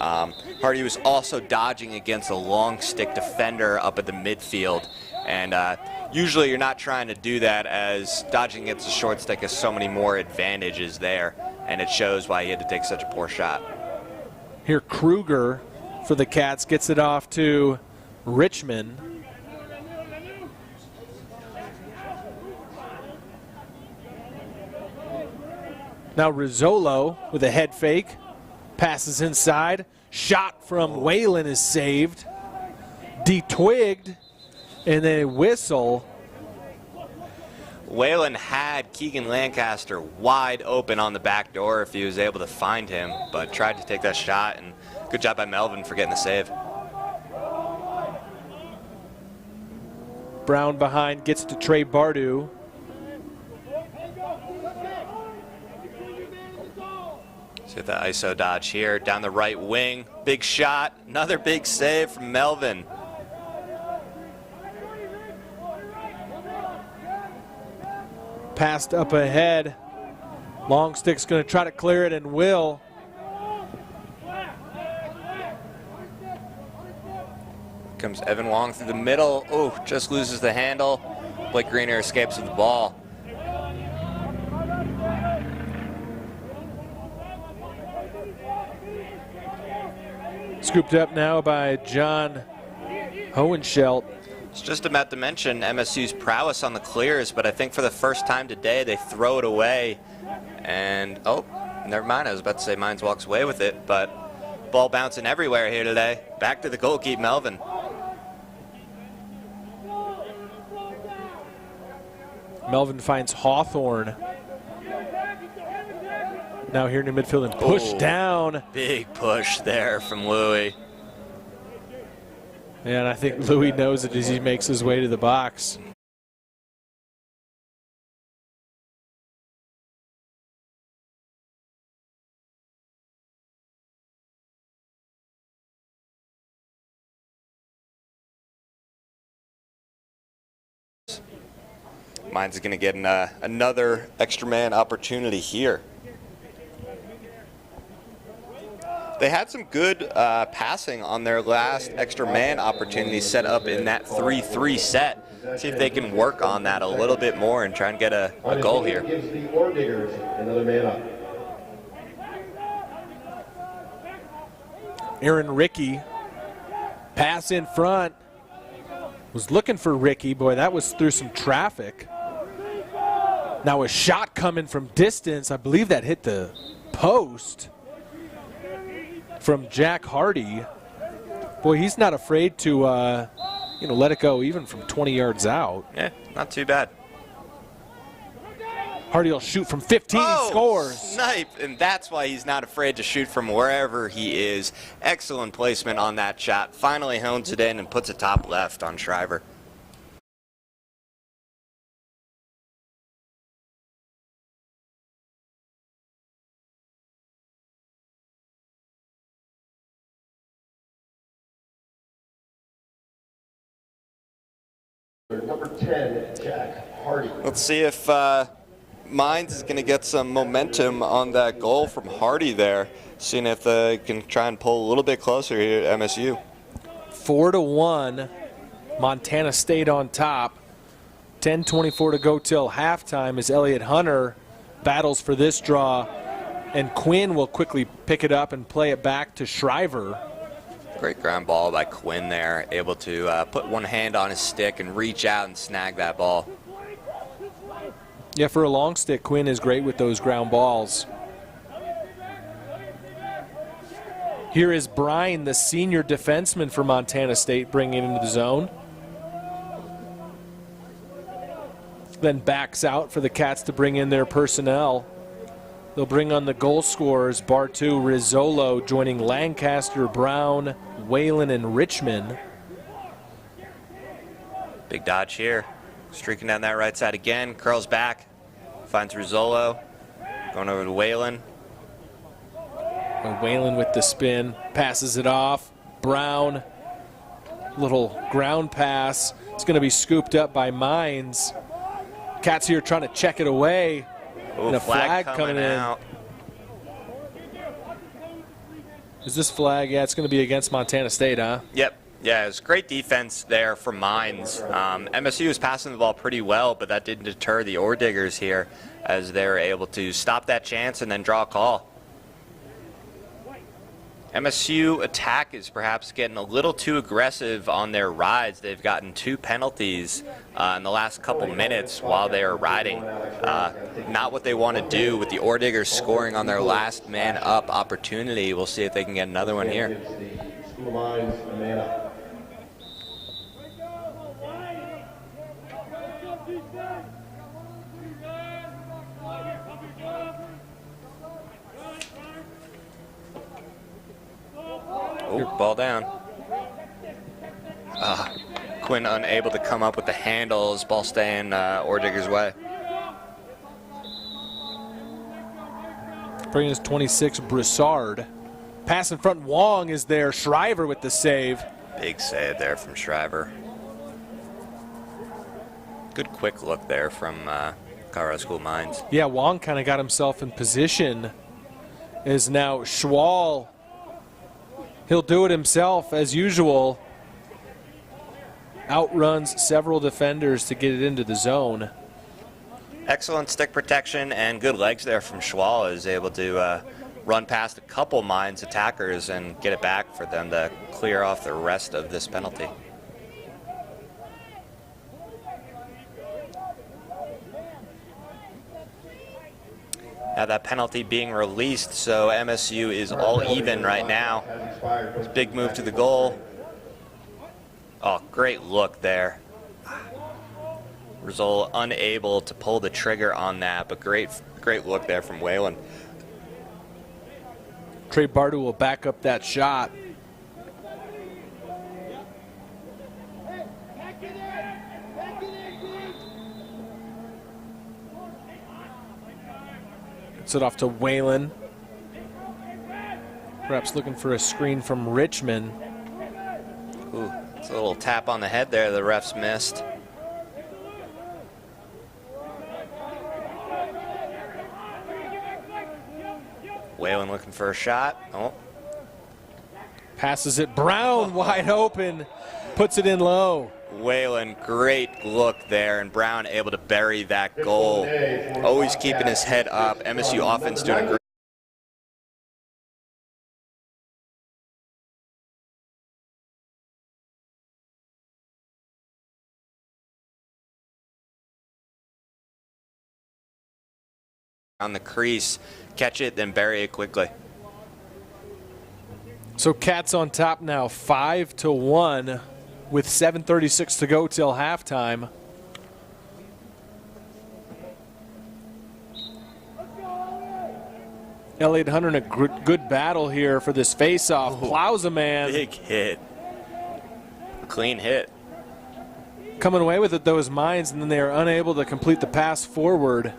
Hardy was also dodging against a long stick defender up at the midfield, and usually you're not trying to do that, as dodging against a short stick has so many more advantages there, and it shows why he had to take such a poor shot. Here Kruger for the Cats gets it off to Richmond. Now Rizzolo with a head fake, passes inside, shot from Whalen is saved, detwigged, and then a whistle. Whalen had Keegan Lancaster wide open on the back door if he was able to find him, but tried to take that shot, and good job by Melvin for getting the save. Brown behind, gets to Trey Bardu. See the ISO dodge here, down the right wing. Big shot, another big save from Melvin. Passed up ahead. Long stick's going to try to clear it and will. Comes Evan Wong through the middle. Oh, just loses the handle. Blake Greener escapes with the ball. Scooped up now by John Hohenschelt. It's just about to mention MSU's prowess on the clears, but I think for the first time today they throw it away. And, oh, never mind. I was about to say Mines walks away with it, but ball bouncing everywhere here today. Back to the goalkeeper, Melvin. Melvin finds Hawthorne. Now here in the midfield and push down. Big push there from Louis. And I think Louis knows it as he makes his way to the box. Mines going to get another extra man opportunity here. They had some good passing on their last extra man opportunity set up in that 3-3 set. See if they can work on that a little bit more and try and get a goal here. Gives the Ore Diggers another man up. Aaron Rickey, pass in front. Was looking for Rickey. Boy, that was through some traffic. Now a shot coming from distance. I believe that hit the post from Jack Hardy. Boy, he's not afraid to let it go even from 20 yards out. Yeah, not too bad. Hardy will shoot from 15, scores. Snipe, and that's why he's not afraid to shoot from wherever he is. Excellent placement on that shot. Finally hones it in and puts it top left on Shriver. Number 10, Jack Hardy. Let's see if Mines is going to get some momentum on that goal from Hardy there, seeing if they can try and pull a little bit closer here at MSU. 4-1, Montana State on top. 10:24 to go till halftime as Elliott Hunter battles for this draw, and Quinn will quickly pick it up and play it back to Shriver. Great ground ball by Quinn there, able to put one hand on his stick and reach out and snag that ball. Yeah, for a long stick, Quinn is great with those ground balls. Here is Bryan, the senior defenseman for Montana State, bringing it into the zone. Then backs out for the Cats to bring in their personnel. They'll bring on the goal scorers, Bartu, Rizzolo, joining Lancaster, Brown, Whalen, and Richmond. Big dodge here. Streaking down that right side again. Curls back. Finds Rizzolo. Going over to Whalen. And Whalen with the spin. Passes it off. Brown. Little ground pass. It's going to be scooped up by Mines. Cats here trying to check it away. Ooh, And a flag coming in. out. Is this flag? Yeah, it's going to be against Montana State, huh? Yep. Yeah, it was great defense there from Mines. MSU was passing the ball pretty well, but that didn't deter the Ore Diggers here as they were able to stop that chance and then draw a call. MSU attack is perhaps getting a little too aggressive on their rides. They've gotten 2 penalties in the last couple minutes while they are riding. Not what they want to do with the Ore Diggers scoring on their last man up opportunity. We'll see if they can get another one here. School of Mines, a man up. Ooh, ball down. Quinn unable to come up with the handles. Ball staying Ore Diggers' way. Bringing us 26, Broussard. Pass in front, Wong is there. Shriver with the save. Big save there from Shriver. Good quick look there from Colorado School Mines. Yeah, Wong kind of got himself in position. Is now Schwal. He'll do it himself as usual. Outruns several defenders to get it into the zone. Excellent stick protection and good legs there from Schwal. Is able to run past a couple Mines attackers and get it back for them to clear off the rest of this penalty. Now that penalty being released, so MSU is all even right now. Big move to the goal. Oh, great look there. Rizzola unable to pull the trigger on that, but great look there from Whalen. Trey Bardu will back up that shot. Gets it off to Whalen. Perhaps looking for a screen from Richmond. Ooh, it's a little tap on the head there the refs missed. Whalen looking for a shot. Oh. Passes it. Brown wide open. Puts it in low. Whalen, great look there, and Brown able to bury that goal. Always keeping his head up. MSU offense doing a great on the crease, catch it, then bury it quickly. So Cats on top now, 5-1, with 7:36 to go till halftime. Elliot Hunter in a good battle here for this face-off. Plows a man. Big hit. Clean hit. Coming away with it, though, is Mines, and then they are unable to complete the pass forward.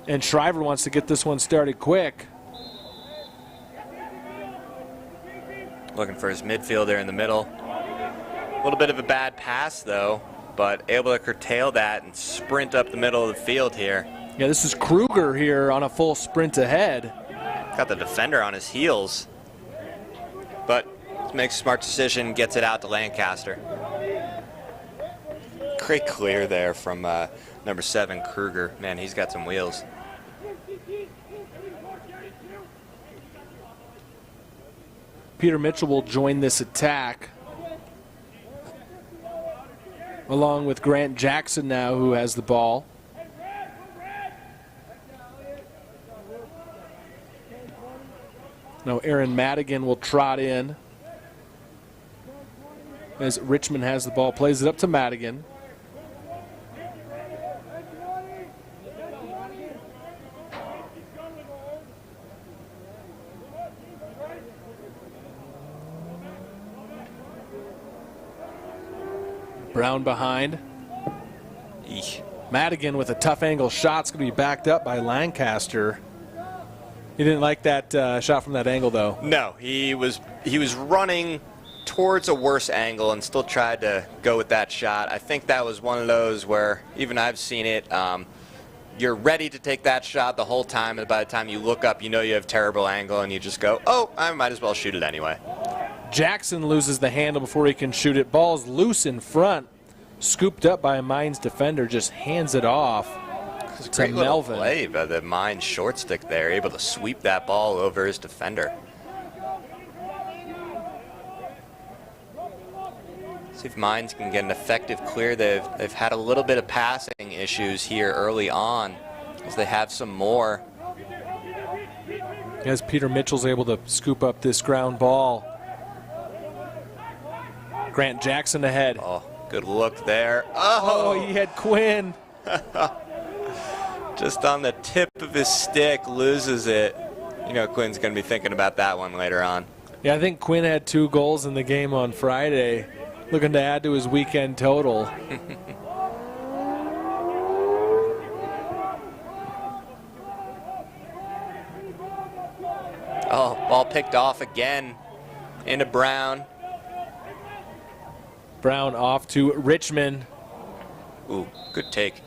And Shriver wants to get this one started quick. Looking for his midfielder in the middle. A little bit of a bad pass, though, but able to curtail that and sprint up the middle of the field here. Yeah, this is Kruger here on a full sprint ahead. Got the defender on his heels, but makes a smart decision, gets it out to Lancaster. Great clear there from number 7, Kruger. Man, he's got some wheels. Peter Mitchell will join this attack, along with Grant Jackson now, who has the ball. Now Aaron Madigan will trot in as Richmond has the ball, plays it up to Madigan. Brown behind. Eesh. Madigan with a tough angle shot. It's going to be backed up by Lancaster. He didn't like that shot from that angle, though. No, he was running towards a worse angle and still tried to go with that shot. I think that was one of those where even I've seen it. you're ready to take that shot the whole time, and by the time you look up, you know you have terrible angle, and you just go, oh, I might as well shoot it anyway. Jackson loses the handle before he can shoot it. Ball's loose in front. Scooped up by a Mines defender, just hands it off to Great Melvin. Little play by the Mines short stick there, able to sweep that ball over his defender. See if Mines can get an effective clear. They've had a little bit of passing issues here early on, as they have some more. As Peter Mitchell's able to scoop up this ground ball. Grant Jackson ahead. Oh, good look there. Oh, he had Quinn. Just on the tip of his stick, loses it. You know Quinn's going to be thinking about that one later on. Yeah, I think Quinn had 2 goals in the game on Friday, looking to add to his weekend total. Oh, ball picked off again into Brown. Brown off to Richmond. Ooh, good take.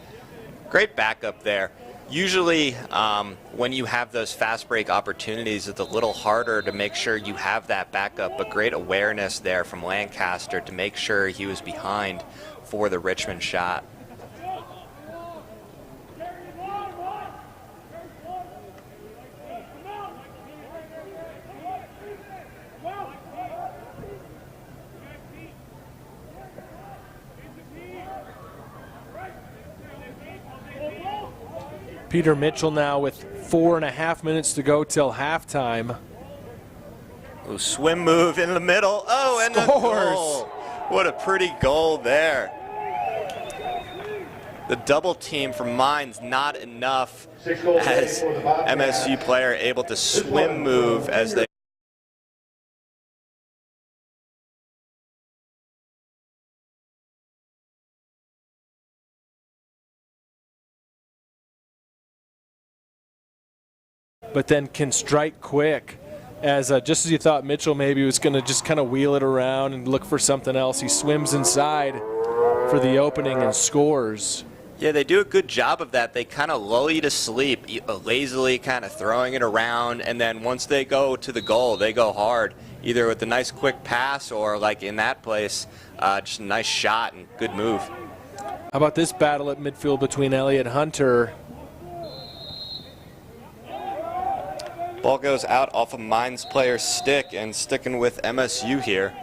Great backup there. Usually when you have those fast break opportunities, it's a little harder to make sure you have that backup, but great awareness there from Lancaster to make sure he was behind for the Richmond shot. Peter Mitchell now with 4.5 minutes to go till halftime. Ooh, swim move in the middle. Oh, and a goal. What a pretty goal there. The double team from Mines not enough, as MSU player able to swim move as they but then can strike quick. As just as you thought Mitchell maybe was going to just kind of wheel it around and look for something else, he swims inside for the opening and scores. Yeah, they do a good job of that. They kind of lull you to sleep, lazily kind of throwing it around, and then once they go to the goal, they go hard, either with a nice quick pass or, like in that place, just a nice shot and good move. How about this battle at midfield between Elliott Hunter? Ball goes out off a Mines player's stick, and sticking with MSU here.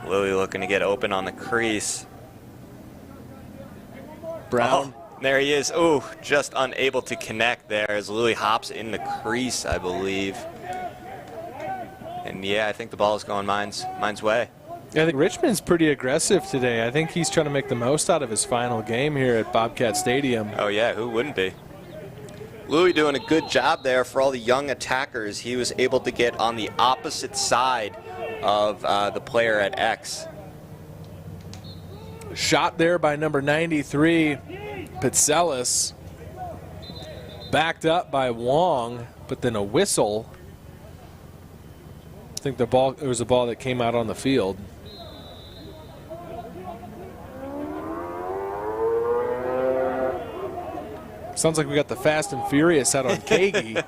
Louis looking to get open on the crease. Brown. Oh, there he is. Ooh, just unable to connect there as Louis hops in the crease, I believe. And yeah, I think the ball is going Mines way. I think Richmond's pretty aggressive today. I think he's trying to make the most out of his final game here at Bobcat Stadium. Oh yeah, who wouldn't be? Louis doing a good job there for all the young attackers. He was able to get on the opposite side of the player at X. Shot there by number 93, Pitselis. Backed up by Wong, but then a whistle. I think it was a ball that came out on the field. Sounds like we got the Fast and Furious out on Kagi.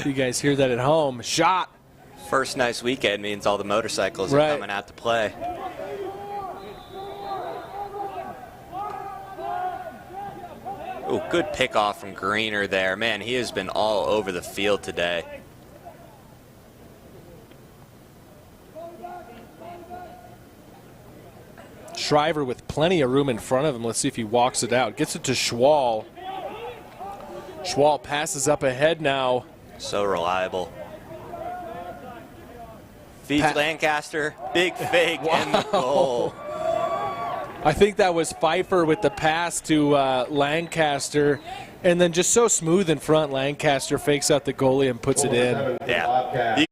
You guys hear that at home. Shot. First nice weekend means all the motorcycles are coming out to play. Ooh, good pickoff from Greener there. Man, he has been all over the field today. Shriver with plenty of room in front of him. Let's see if he walks it out. Gets it to Schwal. Schwal passes up ahead now. So reliable. Feeds Lancaster. Big fake and the goal. I think that was Pfeiffer with the pass to Lancaster. And then just so smooth in front, Lancaster fakes out the goalie and puts it in. Yeah.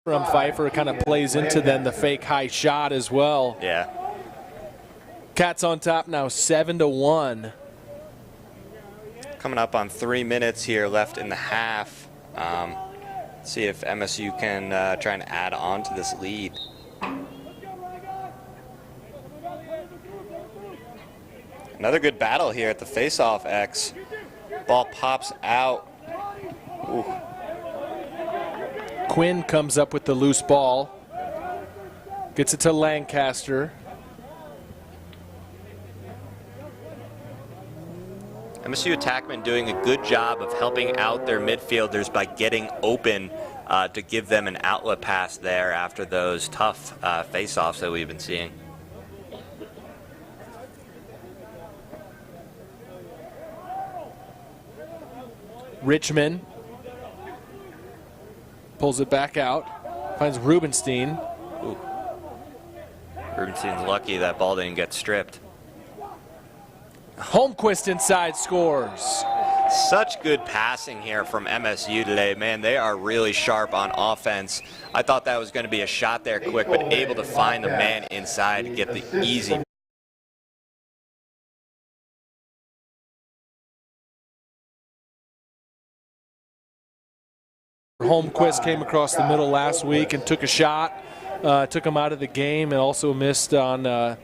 From Pfeiffer kind of plays into then the fake high shot as well. Yeah. Cats on top now, 7-1. Coming up on 3 minutes here left in the half. See if MSU can try and add on to this lead. Another good battle here at the face-off X. Ball pops out. Ooh. Quinn comes up with the loose ball. Gets it to Lancaster. MSU attackmen doing a good job of helping out their midfielders by getting open to give them an outlet pass there after those tough face-offs that we've been seeing. Richmond pulls it back out, finds Rubenstein. Ooh. Rubenstein's lucky that ball didn't get stripped. Holmquist inside scores. Such good passing here from MSU today. Man, they are really sharp on offense. I thought that was going to be a shot there quick, but able to find the man inside to get the easy. Holmquist came across the middle last week and took a shot, took him out of the game, and also missed on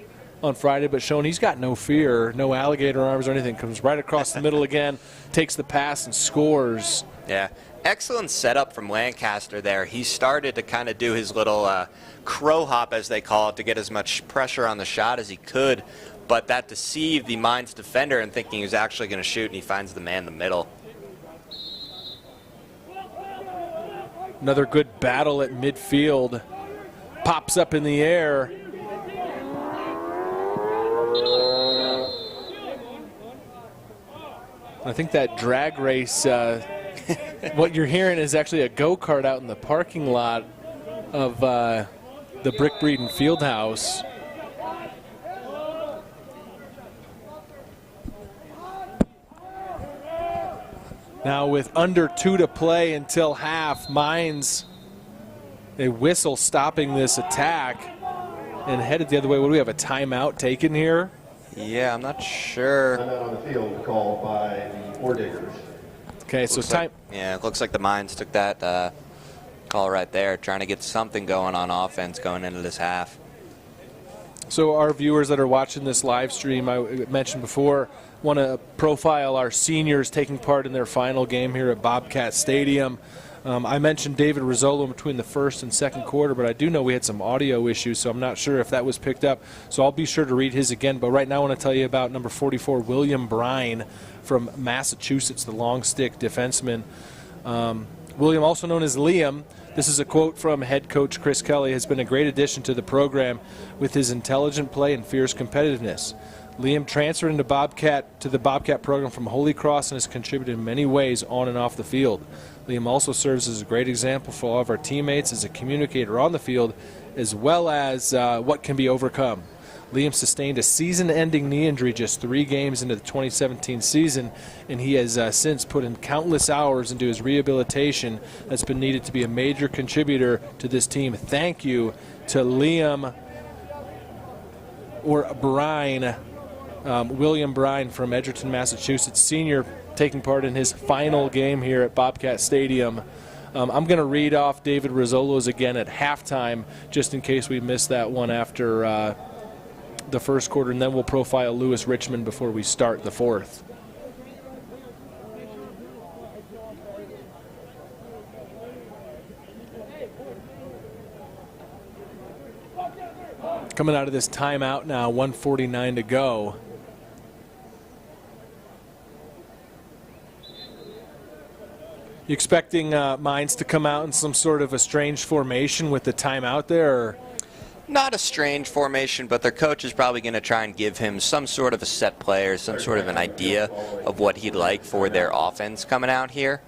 Friday, but shown he's got no fear, no alligator arms or anything. Comes right across the middle again, takes the pass and scores. Yeah, excellent setup from Lancaster there. He started to kind of do his little crow hop, as they call it, to get as much pressure on the shot as he could, but that deceived the Mines defender and thinking he was actually going to shoot, and he finds the man in the middle. Another good battle at midfield. Pops up in the air. I think that drag race, what you're hearing is actually a go-kart out in the parking lot of the Brick Breeden Fieldhouse. Now with under 2 to play until half, Mines, a whistle stopping this attack and headed the other way. What do we have, a timeout taken here? Yeah, I'm not sure. Timeout on the field called by the Oredigers. Okay, so time. Yeah, it looks like the Mines took that call right there, trying to get something going on offense going into this half. So our viewers that are watching this live stream, I mentioned before, want to profile our seniors taking part in their final game here at Bobcat Stadium. I mentioned David Rizzolo between the first and second quarter, but I do know we had some audio issues, so I'm not sure if that was picked up. So I'll be sure to read his again. But right now I want to tell you about number 44, William Brine from Massachusetts, the long stick defenseman. William, also known as Liam, this is a quote from head coach Chris Kelly, has been a great addition to the program with his intelligent play and fierce competitiveness. Liam transferred into the Bobcat program from Holy Cross and has contributed in many ways on and off the field. Liam also serves as a great example for all of our teammates as a communicator on the field, as well as what can be overcome. Liam sustained a season-ending knee injury just 3 games into the 2017 season, and he has since put in countless hours into his rehabilitation that's been needed to be a major contributor to this team. Thank you to Liam or Brine, William Brine from Edgerton, Massachusetts, senior, taking part in his final game here at Bobcat Stadium. I'm going to read off David Rizzolo's again at halftime, just in case we missed that one after the first quarter, and then we'll profile Lewis Richmond before we start the fourth. Coming out of this timeout now, 1:49 to go. You expecting Mines to come out in some sort of a strange formation with the timeout there? Or? Not a strange formation, but their coach is probably going to try and give him some sort of a set play or some sort of an idea of what he'd like for their offense coming out here.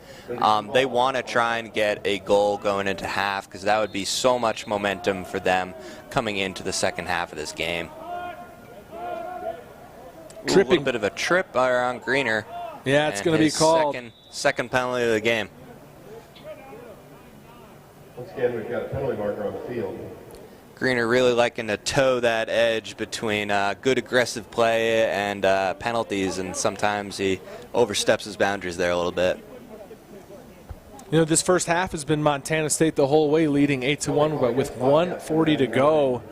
They want to try and get a goal going into half because that would be so much momentum for them coming into the second half of this game. A little bit of a trip around Greener. Yeah, it's going to be called. Second penalty of the game. Once again, we've got a penalty marker on the field. Greener really liking to toe that edge between good aggressive play and penalties, and sometimes he oversteps his boundaries there a little bit. You know, this first half has been Montana State the whole way, leading 8-1, but with 1:40 to go,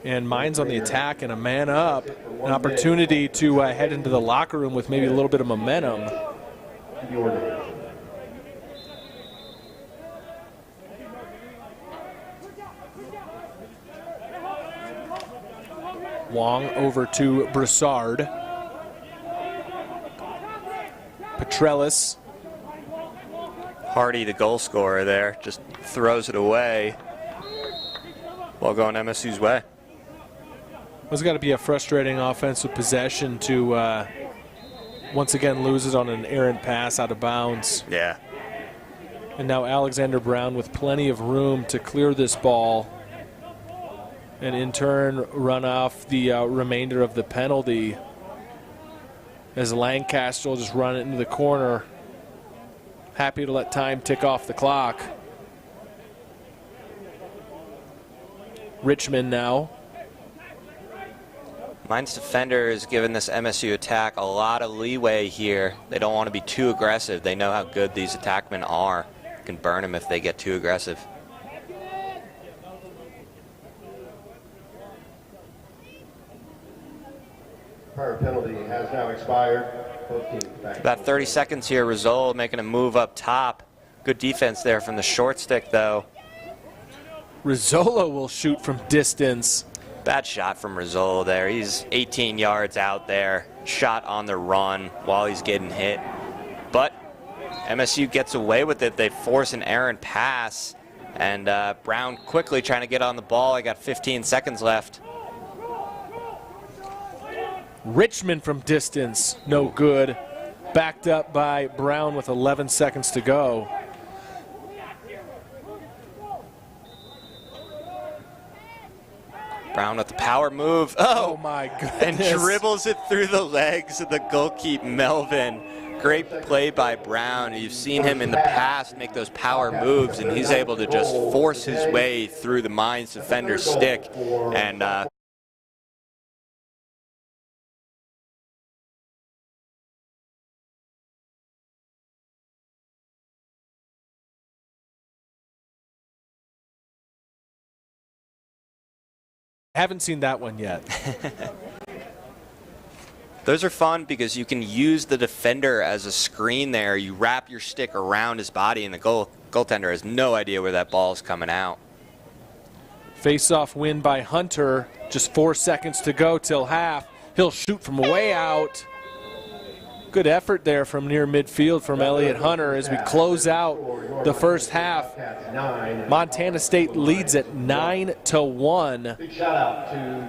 and Mines on the attack and a man up, an opportunity to head into the locker room with maybe a little bit of momentum. Wong over to Broussard. Petrellis. Hardy, the goal scorer there, just throws it away while going MSU's way. It's got to be a frustrating offensive possession to once again lose it on an errant pass out of bounds. Yeah. And now Alexander Brown with plenty of room to clear this ball and in turn run off the remainder of the penalty as Lancaster will just run it into the corner. Happy to let time tick off the clock. Richmond now. Mines defender is giving this MSU attack a lot of leeway here. They don't want to be too aggressive. They know how good these attackmen are. Can burn them if they get too aggressive. Prior penalty has now expired. Both teams back. About 30 seconds here. Rizzola making a move up top. Good defense there from the short stick, though. Rizzola will shoot from distance. Bad shot from Rizzola there. He's 18 yards out there. Shot on the run while he's getting hit. But MSU gets away with it. They force an errant pass. And Brown quickly trying to get on the ball. I got 15 seconds left. Richmond from distance, no good. Backed up by Brown with 11 seconds to go. Brown with the power move. Oh my goodness. And dribbles it through the legs of the goalkeeper, Melvin. Great play by Brown. You've seen him in the past make those power moves, and he's able to just force his way through the Mines defender's stick. And haven't seen that one yet. those are fun because you can use the defender as a screen there. You wrap your stick around his body, and the goaltender has no idea where that ball is coming out. Face-off win by Hunter. Just 4 seconds to go till half. He'll shoot from way out. Good effort there from near midfield from Elliott Hunter as we close out the first half. Montana State leads at 9-1. Big shout out to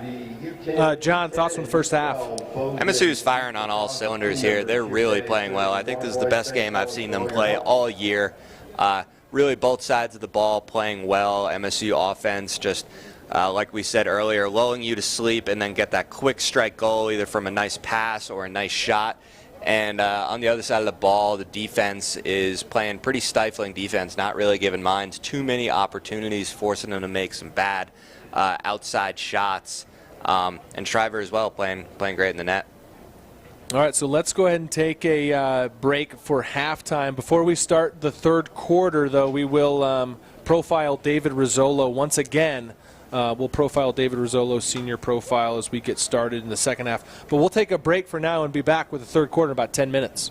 the John, thoughts on the first half? MSU's firing on all cylinders here. They're really playing well. I think this is the best game I've seen them play all year. Really both sides of the ball playing well. MSU offense just, like we said earlier, lulling you to sleep and then get that quick strike goal either from a nice pass or a nice shot. And on the other side of the ball, the defense is playing pretty stifling defense, not really giving Mines too many opportunities, forcing them to make some bad outside shots. And Shriver as well, playing great in the net. All right, so let's go ahead and take a break for halftime. Before we start the third quarter, though, we will profile David Rizzola once again. We'll profile David Rizzolo's senior profile as we get started in the second half. But we'll take a break for now and be back with the third quarter in about 10 minutes.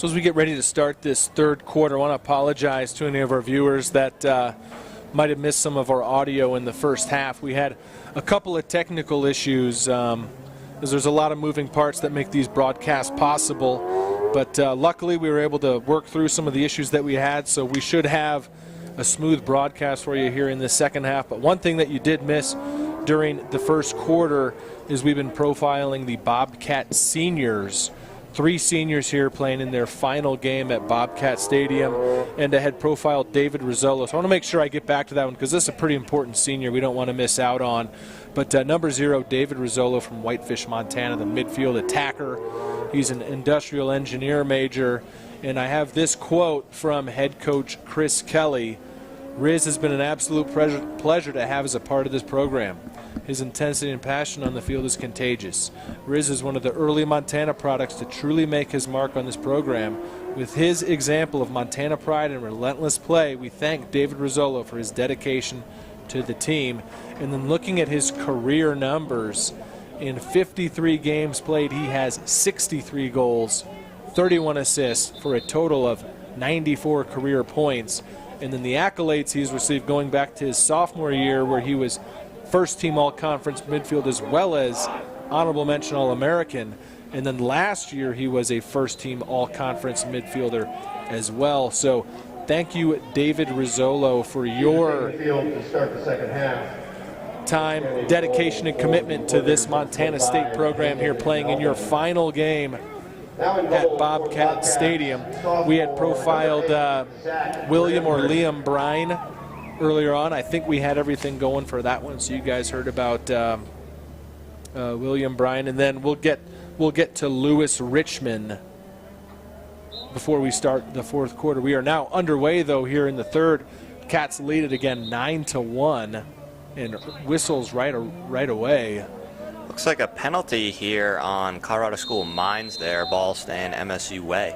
So as we get ready to start this third quarter, I want to apologize to any of our viewers that might have missed some of our audio in the first half. We had a couple of technical issues, as there's a lot of moving parts that make these broadcasts possible. But luckily we were able to work through some of the issues that we had, so we should have a smooth broadcast for you here in the second half. But one thing that you did miss during the first quarter is we've been profiling the Bobcat seniors. 3 seniors here playing in their final game at Bobcat Stadium, and I had profiled David Rizzolo. So I want to make sure I get back to that one because this is a pretty important senior we don't want to miss out on. But number 0, David Rizzolo from Whitefish, Montana, the midfield attacker. He's an industrial engineer major, and I have this quote from head coach Chris Kelly. Riz has been an absolute pleasure to have as a part of this program. His intensity and passion on the field is contagious. Riz is one of the early Montana products to truly make his mark on this program. With his example of Montana pride and relentless play, we thank David Rizzolo for his dedication to the team. And then looking at his career numbers, in 53 games played, he has 63 goals, 31 assists for a total of 94 career points. And then the accolades he's received going back to his sophomore year, where he was first-team all-conference midfield as well as honorable mention All-American. And then last year he was a first-team all-conference midfielder as well. So thank you, David Rizzolo, for your time, dedication, and commitment to this Montana State program here, playing in your final game at Bobcat Stadium. We had profiled William or Liam Brine earlier on. I think we had everything going for that one, so you guys heard about William Brine, and then we'll get to Lewis Richmond before we start the fourth quarter. We are now underway though here in the third. Cats lead it again 9-1, and whistles right away. Looks like a penalty here on Colorado School Mines there. Ball staying MSU way.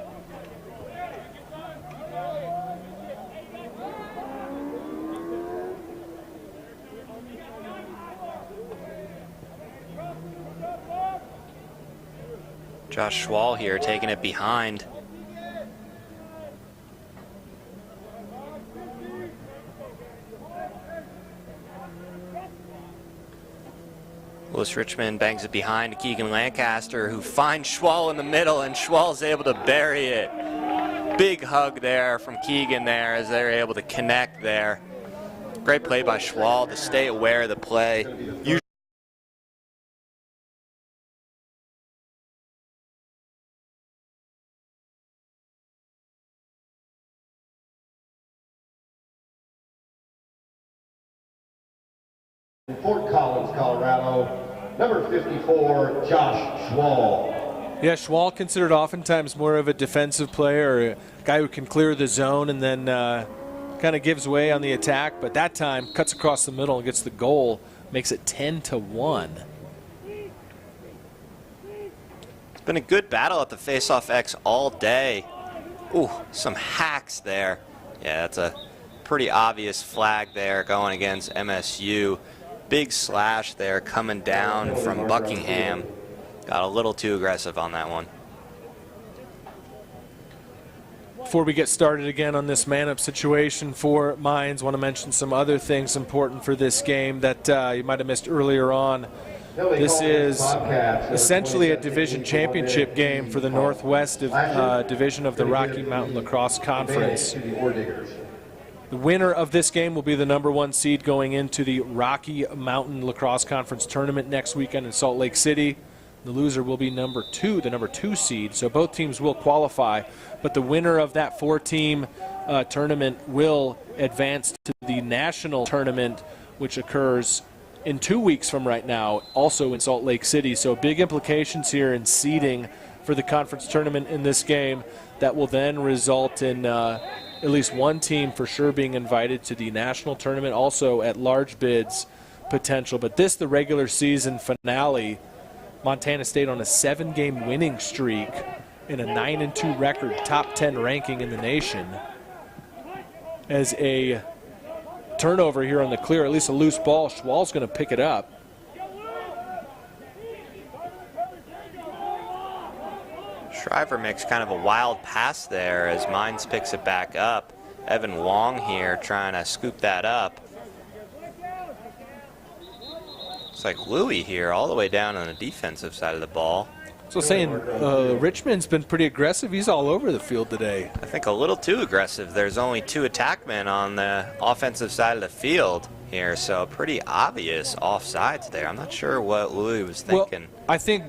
Josh Schwall here taking it behind. Lewis Richmond bangs it behind to Keegan Lancaster, who finds Schwall in the middle, and Schwall's able to bury it. Big hug there from Keegan there as they're able to connect there. Great play by Schwall to stay aware of the play. Fort Collins, Colorado, number 54, Josh Schwall. Yeah, Schwall considered oftentimes more of a defensive player, a guy who can clear the zone and then kind of gives way on the attack, but that time cuts across the middle and gets the goal, makes it 10-1. It's been a good battle at the Face-Off X all day. Ooh, some hacks there. Yeah, that's a pretty obvious flag there going against MSU. Big slash there coming down from Buckingham. Got a little too aggressive on that one. Before we get started again on this man-up situation for Mines, want to mention some other things important for this game that you might have missed earlier on. This is essentially a division championship game for the Northwest Division of the Rocky Mountain Lacrosse Conference. The winner of this game will be the number 1 seed going into the Rocky Mountain Lacrosse Conference tournament next weekend in Salt Lake City. The loser will be the number 2 seed, so both teams will qualify, but the winner of that 4-team tournament will advance to the national tournament, which occurs in 2 weeks from right now, also in Salt Lake City. So big implications here in seeding for the conference tournament in this game that will then result in at least one team for sure being invited to the national tournament, also at large bids potential. But this, the regular season finale, Montana State on a 7-game winning streak and a 9-2 record, top 10 ranking in the nation. As a turnover here on the clear, at least a loose ball, Schwall's going to pick it up. Shriver makes kind of a wild pass there as Mines picks it back up. Evan Wong here trying to scoop that up. It's like Louis here all the way down on the defensive side of the ball. So saying Richmond's been pretty aggressive. He's all over the field today. I think a little too aggressive. There's only 2 attackmen on the offensive side of the field here, so pretty obvious offsides there. I'm not sure what Louis was thinking. Well, I think,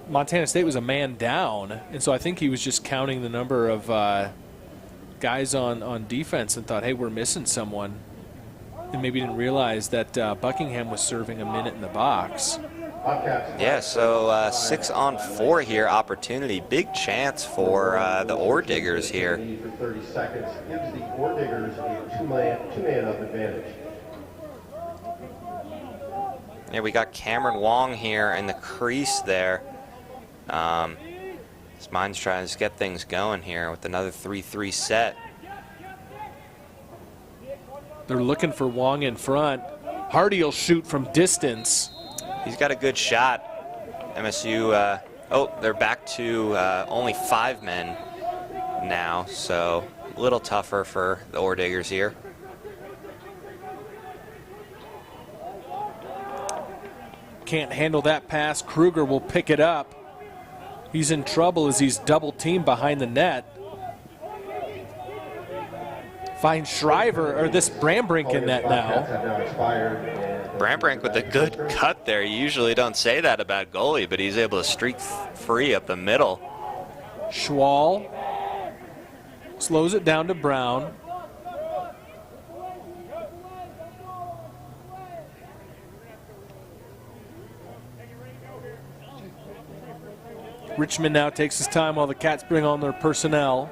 Montana State was a man down, and so I think he was just counting the number of guys on defense and thought, hey, we're missing someone, and maybe didn't realize that Buckingham was serving a minute in the box. Yeah, so 6-on-4 here, opportunity. Big chance for the Ore Diggers here. For 30 seconds gives the Ore Diggers a two-man up advantage. Yeah, we got Cameron Wong here in the crease there. His mind's trying to get things going here with another 3-3 set. They're looking for Wong in front. Hardy will shoot from distance. He's got a good shot. MSU, they're back to only 5 men now, so a little tougher for the Ore Diggers here. Can't handle that pass. Kruger will pick it up. He's in trouble as he's double teamed behind the net. Finds Shriver, or this Brambrink in net now. Brambrink with a good cut there. You usually don't say that about goalie, but he's able to streak free up the middle. Schwal slows it down to Brown. Richmond now takes his time while the Cats bring on their personnel.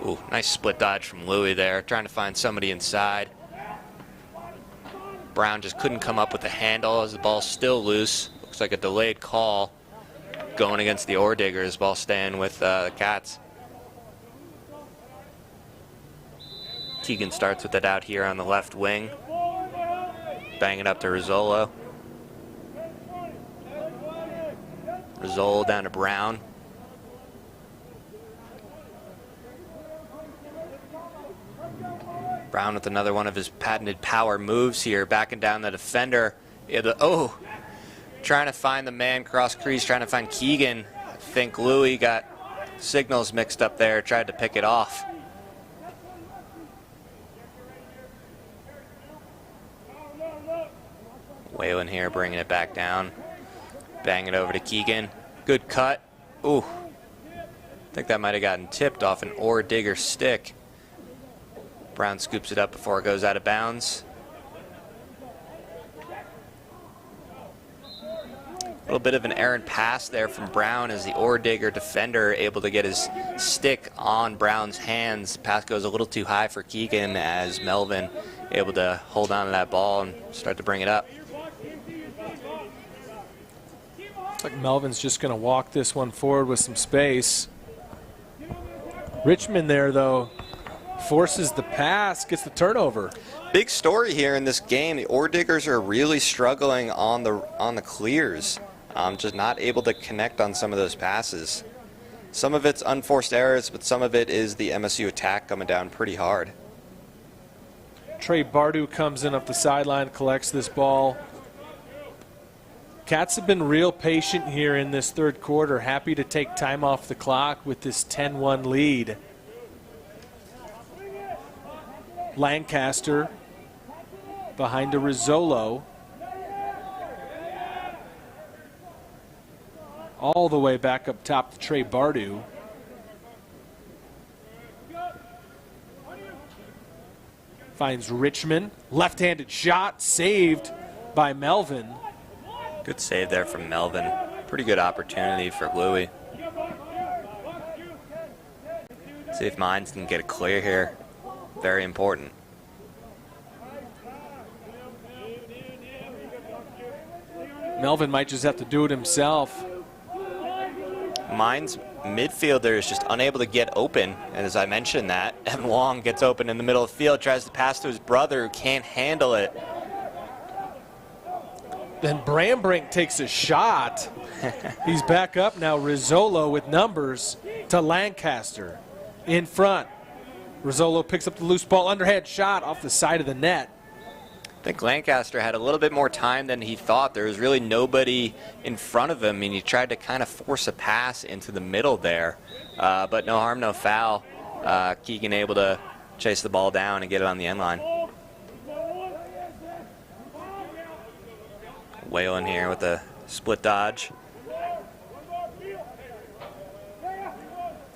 Ooh, nice split dodge from Louis there, trying to find somebody inside. Brown just couldn't come up with the handle as the ball's still loose. Looks like a delayed call going against the Ore Diggers. Ball staying with the Cats. Keegan starts with it out here on the left wing. Bang it up to Rizzolo. Rizzolo down to Brown. Brown with another one of his patented power moves here, backing down the defender. Trying to find the man cross crease, trying to find Keegan. I think Louis got signals mixed up there, tried to pick it off. Whalen here bringing it back down. Bang it over to Keegan. Good cut. Ooh. I think that might have gotten tipped off an Ore Digger stick. Brown scoops it up before it goes out of bounds. A little bit of an errant pass there from Brown as the Ore Digger defender able to get his stick on Brown's hands. Pass goes a little too high for Keegan as Melvin able to hold on to that ball and start to bring it up. Looks like Melvin's just going to walk this one forward with some space. Richmond there, though, forces the pass, gets the turnover. Big story here in this game. The Ore Diggers are really struggling on the clears. Just not able to connect on some of those passes. Some of it's unforced errors, but some of it is the MSU attack coming down pretty hard. Trey Bardu comes in up the sideline, collects this ball. Cats have been real patient here in this third quarter, happy to take time off the clock with this 10-1 lead. Lancaster behind to Rizzolo. All the way back up top to Trey Bardu. Finds Richmond. Left-handed shot saved by Melvin. Good save there from Melvin. Pretty good opportunity for Louis. See if Mines can get a clear here. Very important. Melvin might just have to do it himself. Mines midfielder is just unable to get open. And as I mentioned that, Evan Wong gets open in the middle of the field, tries to pass to his brother who can't handle it. Then Brambrink takes a shot. He's back up now. Rizzolo with numbers to Lancaster in front. Rizzolo picks up the loose ball, underhand shot off the side of the net. I think Lancaster had a little bit more time than he thought. There was really nobody in front of him, and he tried to kind of force a pass into the middle there. But no harm, no foul. Keegan able to chase the ball down and get it on the end line. Whalen here with a split dodge.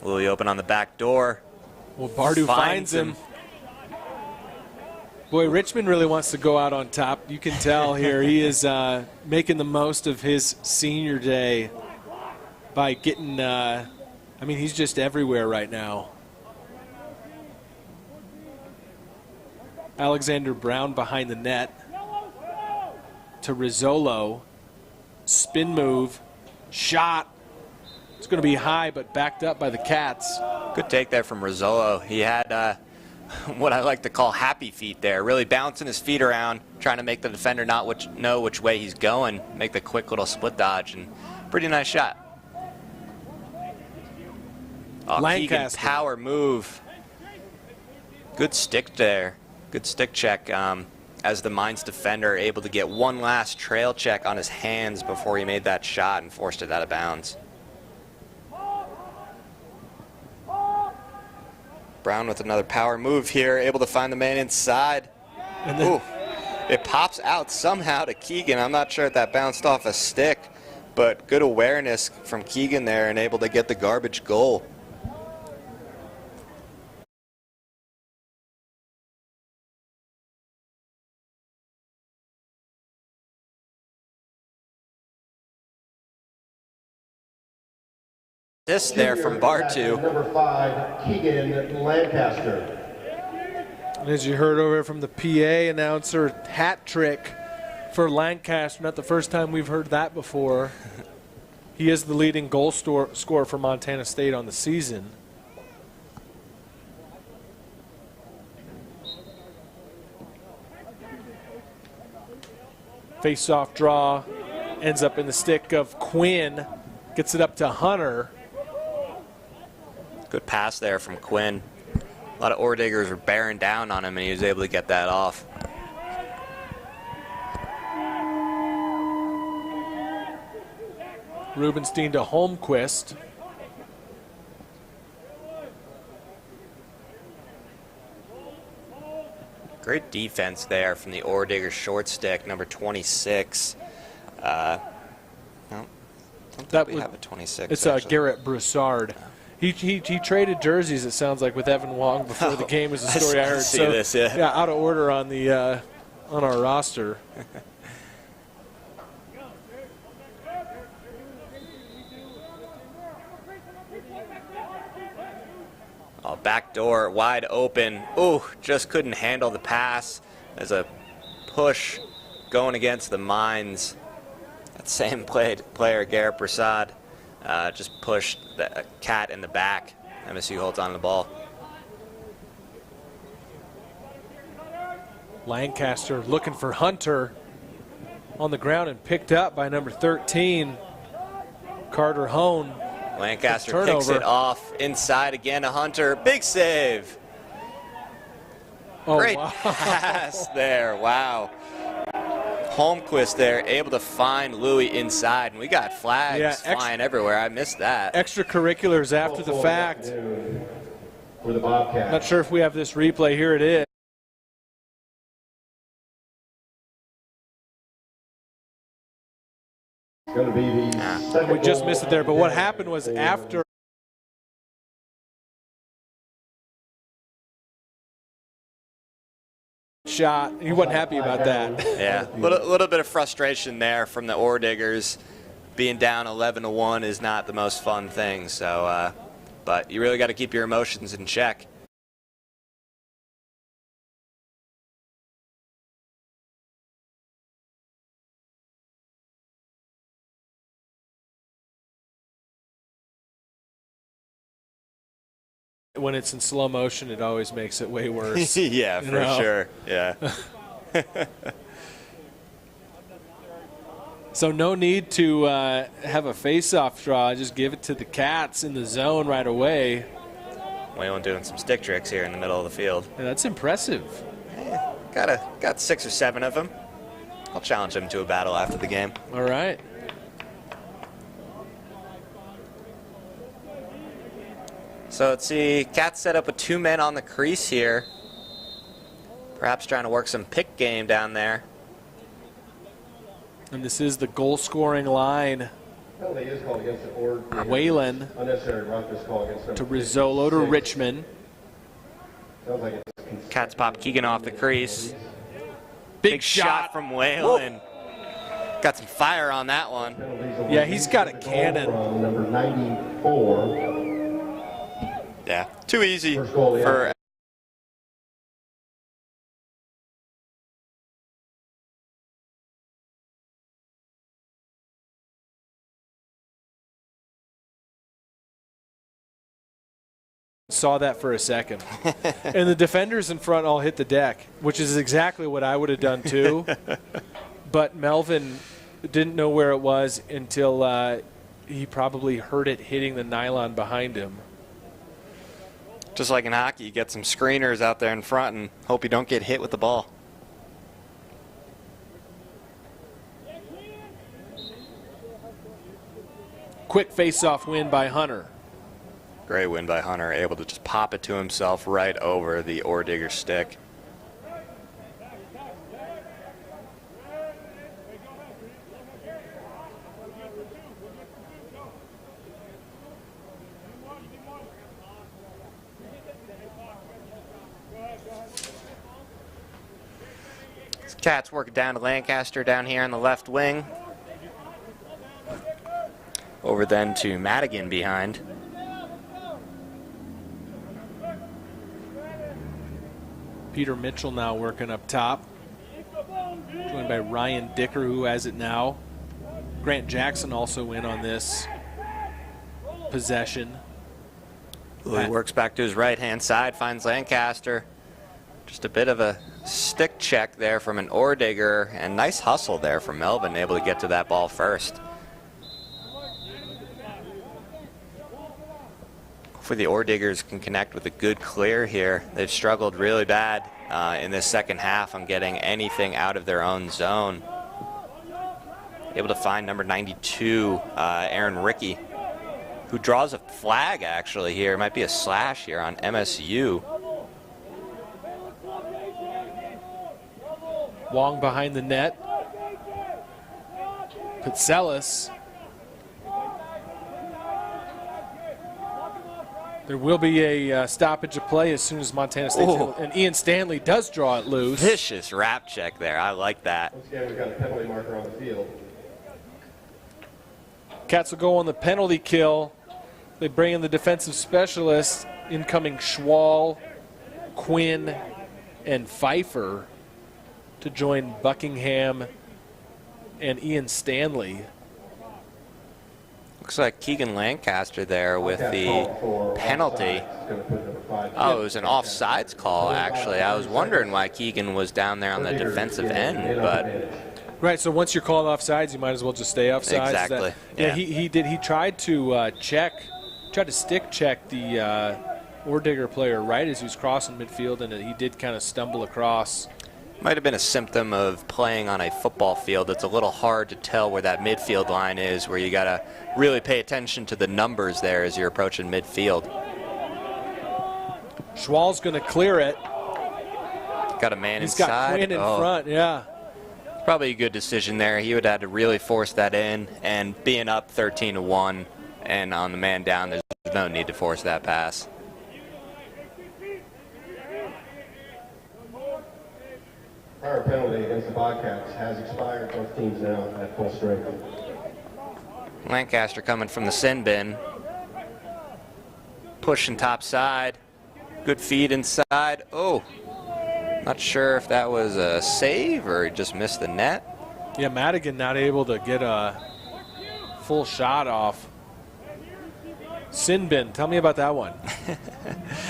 Louis open on the back door. Well, Bardu finds him. Boy, Richmond really wants to go out on top. You can tell here he is making the most of his senior day by getting, I mean, he's just everywhere right now. Alexander Brown behind the net to Rizzolo. Spin move, shot. It's going to be high, but backed up by the Cats. Good take there from Rizzolo. He had what I like to call happy feet there, really bouncing his feet around, trying to make the defender not know which way he's going, make the quick little split dodge, and pretty nice shot. Oh, Lancaster. Keegan, power move. Good stick there. Good stick check as the Mines defender able to get one last trail check on his hands before he made that shot and forced it out of bounds. Brown with another power move here, able to find the man inside. And then, ooh, it pops out somehow to Keegan. I'm not sure if that bounced off a stick, but good awareness from Keegan there and able to get the garbage goal. This there from Bartu. Number 5, Keegan Lancaster. and as you heard over from the PA announcer, hat trick for Lancaster. Not the first time we've heard that before. He is the leading goal scorer for Montana State on the season. Face-off draw ends up in the stick of Quinn. Gets it up to Hunter. Good pass there from Quinn. A lot of Orediggers were bearing down on him, and he was able to get that off. Rubenstein to Holmquist. Great defense there from the Oredigger short stick, number 26. No, That we have a 26. It's actually. Garrett Broussard. He traded jerseys, it sounds like, with Evan Wong before the game, is the story I heard. see this, yeah. Out of order on the on our roster. Oh, back door wide open. Ooh, just couldn't handle the pass. There's a push going against the Mines. That same player, Garrett Prasad, just pushed the cat in the back. MSU holds on to the ball. Lancaster looking for Hunter on the ground and picked up by number 13, Carter Hone. Lancaster picks it off inside again to Hunter. Big save. Oh, Great wow. pass there. Wow. Holmquist there, able to find Louis inside, and we got flags flying everywhere. I missed that. Extracurriculars after the fact. For the Bobcats. Not sure if we have this replay. Here it is. Going to be the second We just goal missed it there, but what happened was after shot, he wasn't happy about that. Yeah, a little bit of frustration there from the Orediggers. Being down 11-1 is not the most fun thing, so but you really got to keep your emotions in check. when it's in slow motion, it always makes it way worse. Yeah, for sure. Yeah. So no need to have a face-off draw. Just give it to the Cats in the zone right away. Whalen doing some stick tricks here in the middle of the field. Yeah, that's impressive. Yeah, got 6 or 7 of them. I'll challenge him to a battle after the game. All right. So let's see, Cats set up with 2 men on the crease here. Perhaps trying to work some pick game down there. And this is the goal-scoring line. Penalty is called against the Ordigers. Whalen Unnecessary roughness call against to number Rizzolo to 56. Richmond. Sounds like it's Cats pop Keegan off the crease. Big shot from Whalen. Got some fire on that one. Yeah, he's got a cannon. From number 94. Yeah, too easy First goal, yeah. for Saw that for a second. And the defenders in front all hit the deck, which is exactly what I would have done too. But Melvin didn't know where it was until he probably heard it hitting the nylon behind him. just like in hockey, you get some screeners out there in front and hope you don't get hit with the ball. Quick face-off win by Hunter. Great win by Hunter, able to just pop it to himself right over the Ordigger stick. Cats working down to Lancaster down here on the left wing. Over then to Madigan behind. Peter Mitchell now working up top. Joined by Ryan Dicker, who has it now. Grant Jackson also in on this possession. He works back to his right-hand side, finds Lancaster. Just a bit of a stick check there from an Ordigger, and nice hustle there from Melvin, able to get to that ball first. Hopefully the Ordiggers can connect with a good clear here. They've struggled really bad in this second half on getting anything out of their own zone. Able to find number 92, Aaron Rickey, who draws a flag actually here. Might be a slash here on MSU. Wong behind the net. Pitselis. There will be a stoppage of play as soon as Montana State. And Ian Stanley does draw it loose. Vicious wrap check there. I like that. Once again, we've got a penalty marker on the field. Cats will go on the penalty kill. They bring in the defensive specialists, incoming Schwal, Quinn, and Pfeiffer to join Buckingham and Ian Stanley. Looks like Keegan Lancaster there with the penalty. Oh, it was an offsides call, actually. I was wondering why Keegan was down there on the defensive end, but... Right, so once you're called offsides, you might as well just stay offsides. Exactly. Yeah, he did. He tried to stick check the Ordigger player right as he was crossing midfield, and he did kind of stumble across. Might have been a symptom of playing on a football field. It's a little hard to tell where that midfield line is, where you got to really pay attention to the numbers there as you're approaching midfield. Schwal's going to clear it. Got a man He's inside. got Quinn in front, yeah. Probably a good decision there. He would have had to really force that in, and being up 13-1 and on the man down, there's no need to force that pass. Prior penalty against the Bobcats has expired. Both teams now at full strength. Lancaster coming from the sin bin. Pushing top side. Good feed inside. Oh, not sure if that was a save or he just missed the net. Yeah, Madigan not able to get a full shot off. Sin bin. Tell me about that one.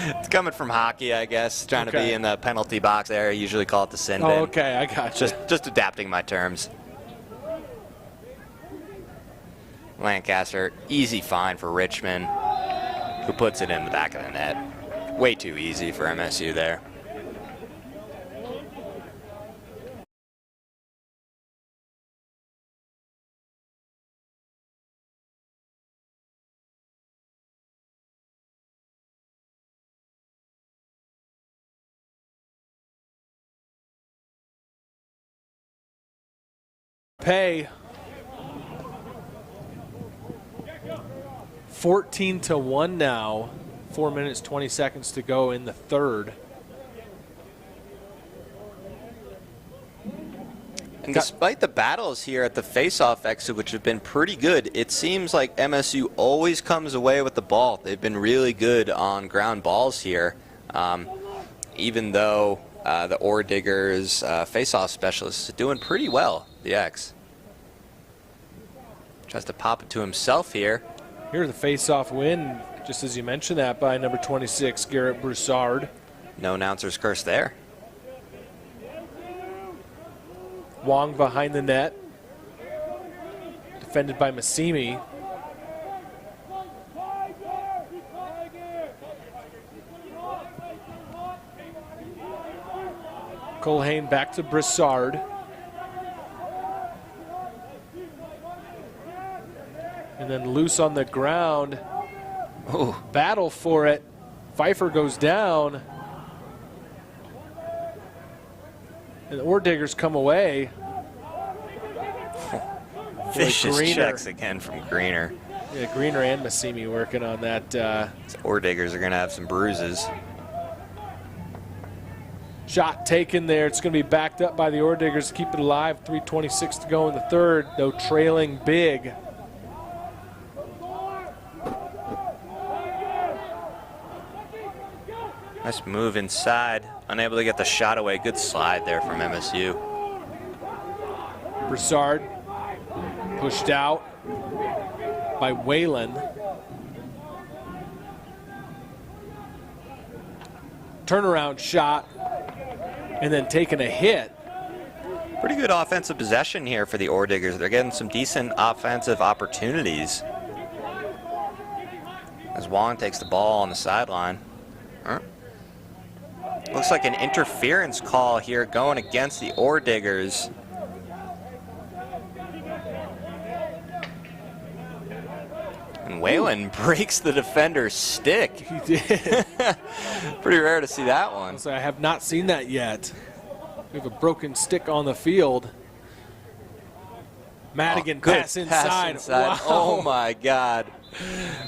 It's coming from hockey, I guess. Trying to be in the penalty box there. I usually call it the sin bin. Oh, okay, I got you. Just adapting my terms. Lancaster, easy find for Richmond, who puts it in the back of the net. Way too easy for MSU there. Pay 14-1 now. 4 minutes, 20 seconds to go in the third. And despite the battles here at the face-off exit, which have been pretty good, it seems like MSU always comes away with the ball. They've been really good on ground balls here, even though the Ore Diggers face-off specialist is doing pretty well, the X. Tries to pop it to himself here. Here's the face-off win, just as you mentioned that, by number 26, Garrett Broussard. No announcer's curse there. Wong behind the net. Defended by Massimi. Colhane back to Broussard. And then loose on the ground. Ooh. Battle for it. Pfeiffer goes down. And the Ore Diggers come away. Vicious Greener. checks again from Greener. Yeah, Greener and Massimi working on that. These Ore Diggers are going to have some bruises. Shot taken there. It's going to be backed up by the Ore Diggers to keep it alive. 3:26 to go in the third, though trailing big. Nice move inside. Unable to get the shot away. Good slide there from MSU. Broussard pushed out by Whalen. Turnaround shot and then taking a hit. Pretty good offensive possession here for the Ore Diggers. They're getting some decent offensive opportunities. As Wong takes the ball on the sideline. Looks like an interference call here going against the Ore Diggers. And Whalen breaks the defender's stick. He did. Pretty rare to see that one. So I have not seen that yet. We have a broken stick on the field. Madigan pass inside. Wow. Oh my God.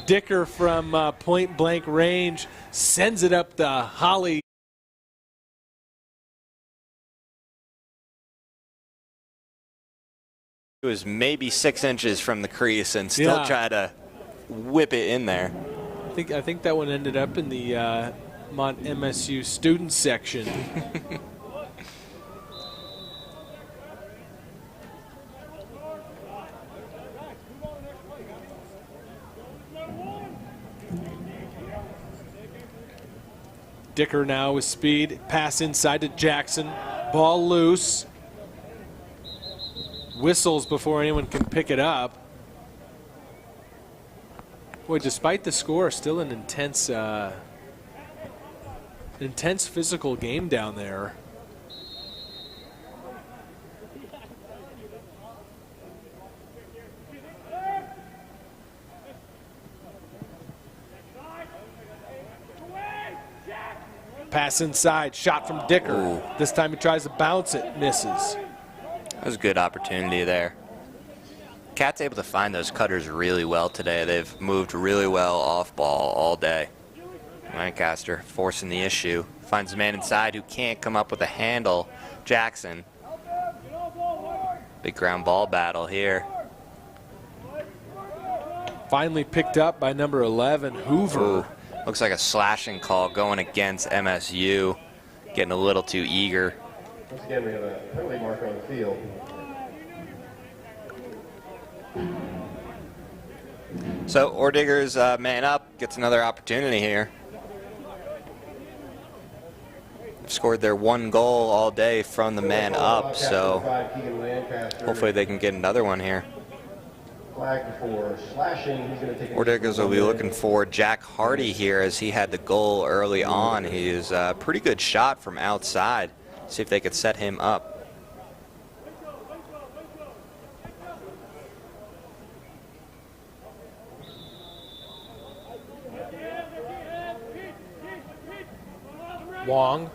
Dicker from point blank range sends it up the Holly. It was maybe 6 inches from the crease and still try to whip it in there. I think that one ended up in the Mont MSU student section. Dicker now with speed. Pass inside to Jackson. Ball loose. Whistles before anyone can pick it up. Boy, despite the score, still an intense physical game down there. Pass inside, shot from Dicker. Ooh. This time he tries to bounce it, misses. That was a good opportunity there. Cat's able to find those cutters really well today. They've moved really well off ball all day. Lancaster forcing the issue. Finds a man inside who can't come up with a handle. Jackson. Big ground ball battle here. Finally picked up by number 11, Hoover. Ooh. Looks like a slashing call going against MSU. Getting a little too eager. Once again, we have a penalty marker on the field. So Ordigger's man up gets another opportunity here. They've scored their one goal all day from the man up, so hopefully they can get another one here. Ordiggers will be looking for Jack Hardy here, as he had the goal early on. He is a pretty good shot from outside. See if they could set him up. Wong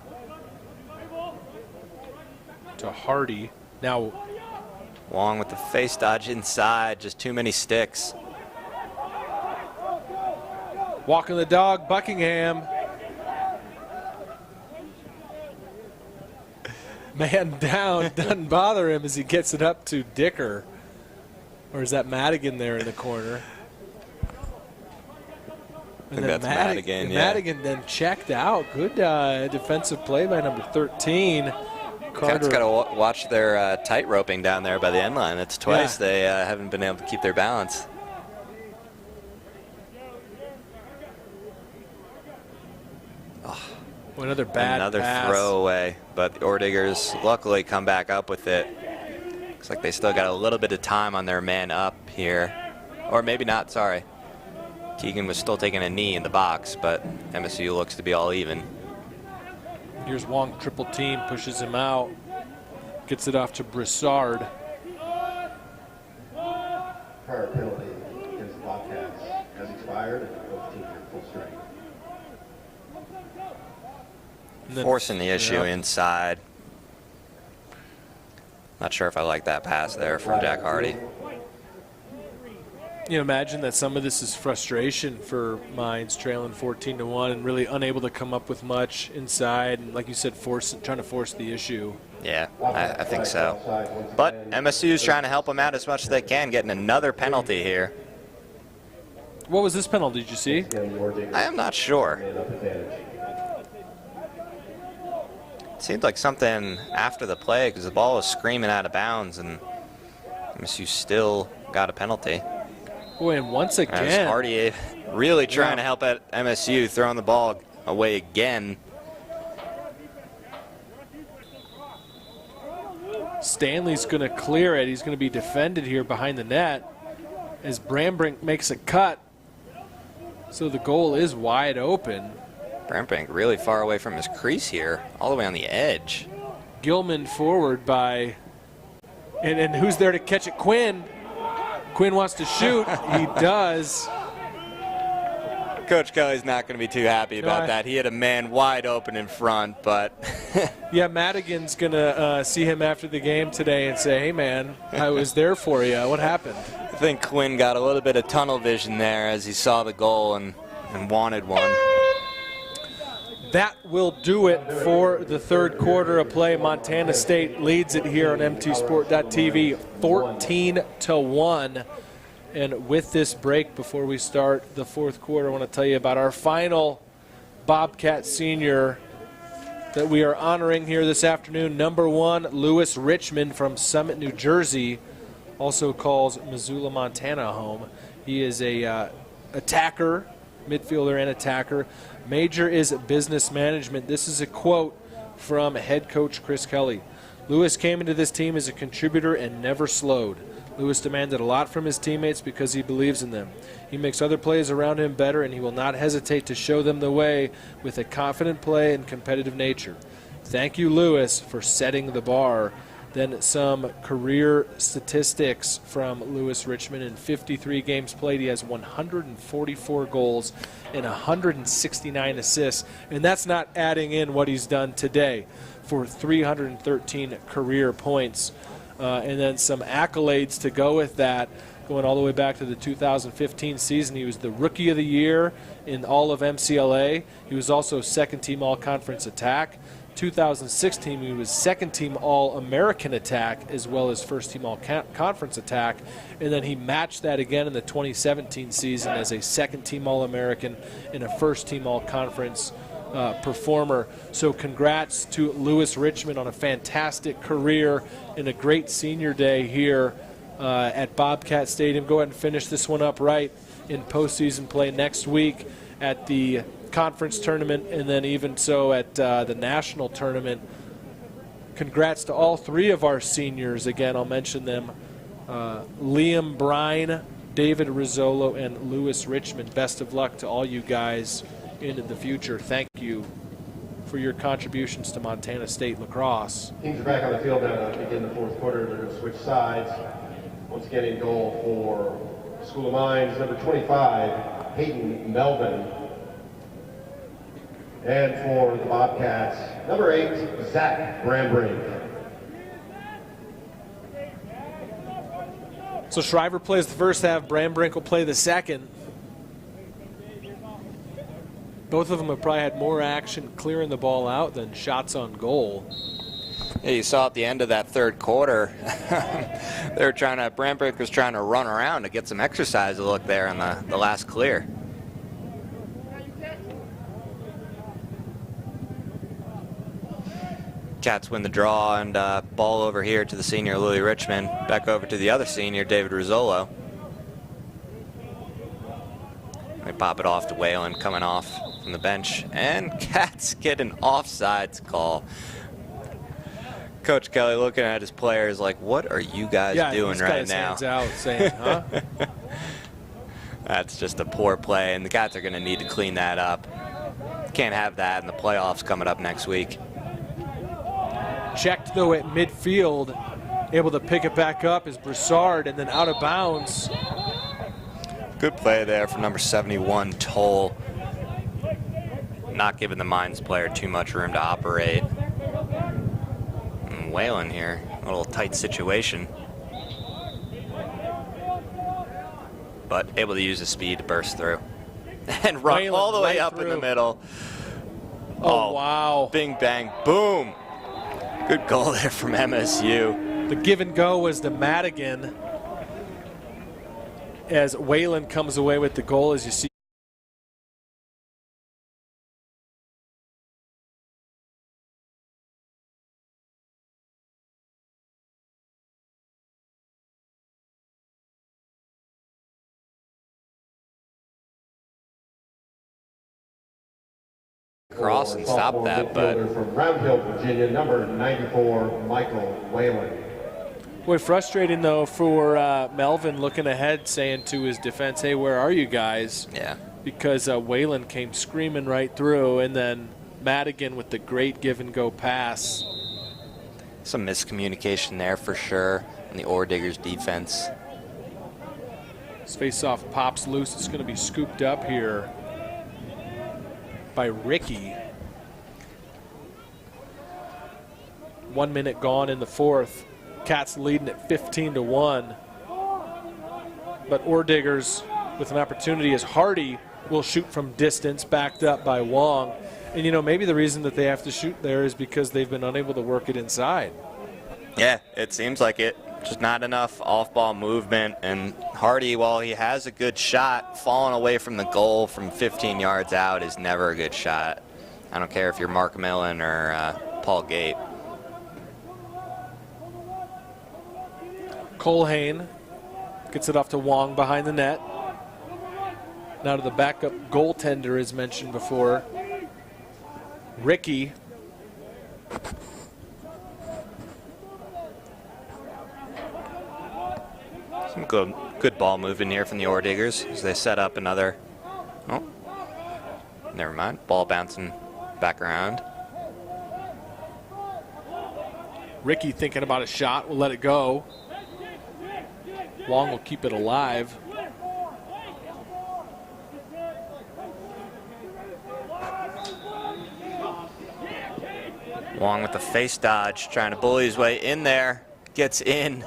to Hardy. Now Wong with the face dodge inside, just too many sticks. walking the dog, Buckingham. Man down, doesn't bother him as he gets it up to Dicker. Or is that Madigan there in the corner? I think that's Madigan, yeah. Madigan then checked out. Good defensive play by number 13. Carter's got to watch their tight roping down there by the end line. It's twice they haven't been able to keep their balance. Oh, another bad pass. Throwaway, but the Ordiggers luckily come back up with it. Looks like they still got a little bit of time on their man up here. Or maybe not, sorry. Keegan was still taking a knee in the box, but MSU looks to be all even. Here's Wong, triple team, pushes him out. Gets it off to Broussard. Prior penalty against the Bobcats has expired, and both teams are full strength. Forcing the issue inside. Not sure if I like that pass there from Jack Hardy. You imagine that some of this is frustration for Mines, trailing 14-1 and really unable to come up with much inside, and like you said, trying to force the issue. Yeah, I think so. But MSU's trying to help them out as much as they can, getting another penalty here. What was this penalty, did you see? I am not sure. It seemed like something after the play because the ball was screaming out of bounds and MSU still got a penalty. Boy, and once again, Hardy really trying to help at MSU, throwing the ball away again. Stanley's going to clear it. He's going to be defended here behind the net as Brambrink makes a cut. So the goal is wide open. Brambrink really far away from his crease here, all the way on the edge. Gilman forward by, and who's there to catch it? Quinn. Quinn wants to shoot. He does. Coach Kelly's not going to be too happy about that. He had a man wide open in front, but. Yeah, Madigan's going to see him after the game today and say, hey, man, I was there for you. What happened? I think Quinn got a little bit of tunnel vision there as he saw the goal and wanted one. That will do it for the third quarter of play. Montana State leads it here on mtsport.tv 14-1. And with this break, before we start the fourth quarter, I want to tell you about our final Bobcat senior that we are honoring here this afternoon. Number 1, Lewis Richmond from Summit, New Jersey, also calls Missoula, Montana home. He is a attacker, midfielder and attacker. Major is business management. This is a quote from head coach Chris Kelly. Lewis came into this team as a contributor and never slowed. Lewis demanded a lot from his teammates because he believes in them. He makes other players around him better, and he will not hesitate to show them the way with a confident play and competitive nature. Thank you, Lewis, for setting the bar. Then some career statistics from Lewis Richmond. In 53 games played, he has 144 goals and 169 assists. And that's not adding in what he's done today for 313 career points. And then some accolades to go with that, going all the way back to the 2015 season. He was the Rookie of the Year in all of MCLA. He was also second-team All-Conference Attack. 2016, he was second-team All-American Attack as well as first-team All-Conference Attack. And then he matched that again in the 2017 season as a second-team All-American and a first-team All-Conference performer. So congrats to Lewis Richmond on a fantastic career and a great senior day here at Bobcat Stadium. Go ahead and finish this one up right in postseason play next week at the conference tournament, and then even so at the national tournament. Congrats to all three of our seniors. Again, I'll mention them. Liam Brine, David Rizzolo, and Lewis Richmond. Best of luck to all you guys into the future. Thank you for your contributions to Montana State lacrosse. Teams are back on the field now to begin the fourth quarter. They're going to switch sides. Once again in goal for School of Mines, number 25, Hayden Melvin. And for the Bobcats, number 8, Zach Brambrink. So Shriver plays the first half, Brambrink will play the second. Both of them have probably had more action clearing the ball out than shots on goal. Yeah, you saw at the end of that third quarter, Brambrink was trying to run around to get some exercise to look there on the last clear. Cats win the draw, and ball over here to the senior Louis Richmond. Back over to the other senior, David Rizzolo. They pop it off to Whalen coming off from the bench, and Cats get an offsides call. Coach Kelly looking at his players like, what are you guys doing right now? Hands out saying, huh? That's just a poor play, and the Cats are going to need to clean that up. Can't have that in the playoffs coming up next week. Checked, though, at midfield. Able to pick it back up is Broussard, and then out of bounds. Good play there from number 71, Toll. Not giving the Mines player too much room to operate. And Whalen here, a little tight situation. But able to use the speed to burst through. And run Whalen all the way right up in the through. middle. Oh, wow. Bing, bang, boom. Good goal there from MSU. The give and go was to Madigan as Whalen comes away with the goal, as you see. Cross and stop that, but from Round Hill, Virginia, number 94, Michael Whalen. Boy, frustrating though for Melvin, looking ahead, saying to his defense, hey, where are you guys? yeah. Because Whalen came screaming right through, and then Madigan with the great give and go pass. Some miscommunication there for sure on the Orediggers defense. This face-off pops loose. It's going to be scooped up here by Ricky. 1 minute gone in the fourth. Cats leading at 15-1. But Orediggers with an opportunity as Hardy will shoot from distance, backed up by Wong. And, you know, maybe the reason that they have to shoot there is because they've been unable to work it inside. Yeah, it seems like it. Just not enough off-ball movement. And Hardy, while he has a good shot, falling away from the goal from 15 yards out is never a good shot. I don't care if you're Mark Millen or Paul Gate. Colhane gets it off to Wong behind the net. Now to the backup goaltender, as mentioned before. Ricky. Some good ball moving here from the Orediggers as they set up another. Oh, never mind. Ball bouncing back around. Ricky thinking about a shot, will let it go. Wong will keep it alive. Wong with the face dodge, trying to bully his way in there. Gets in.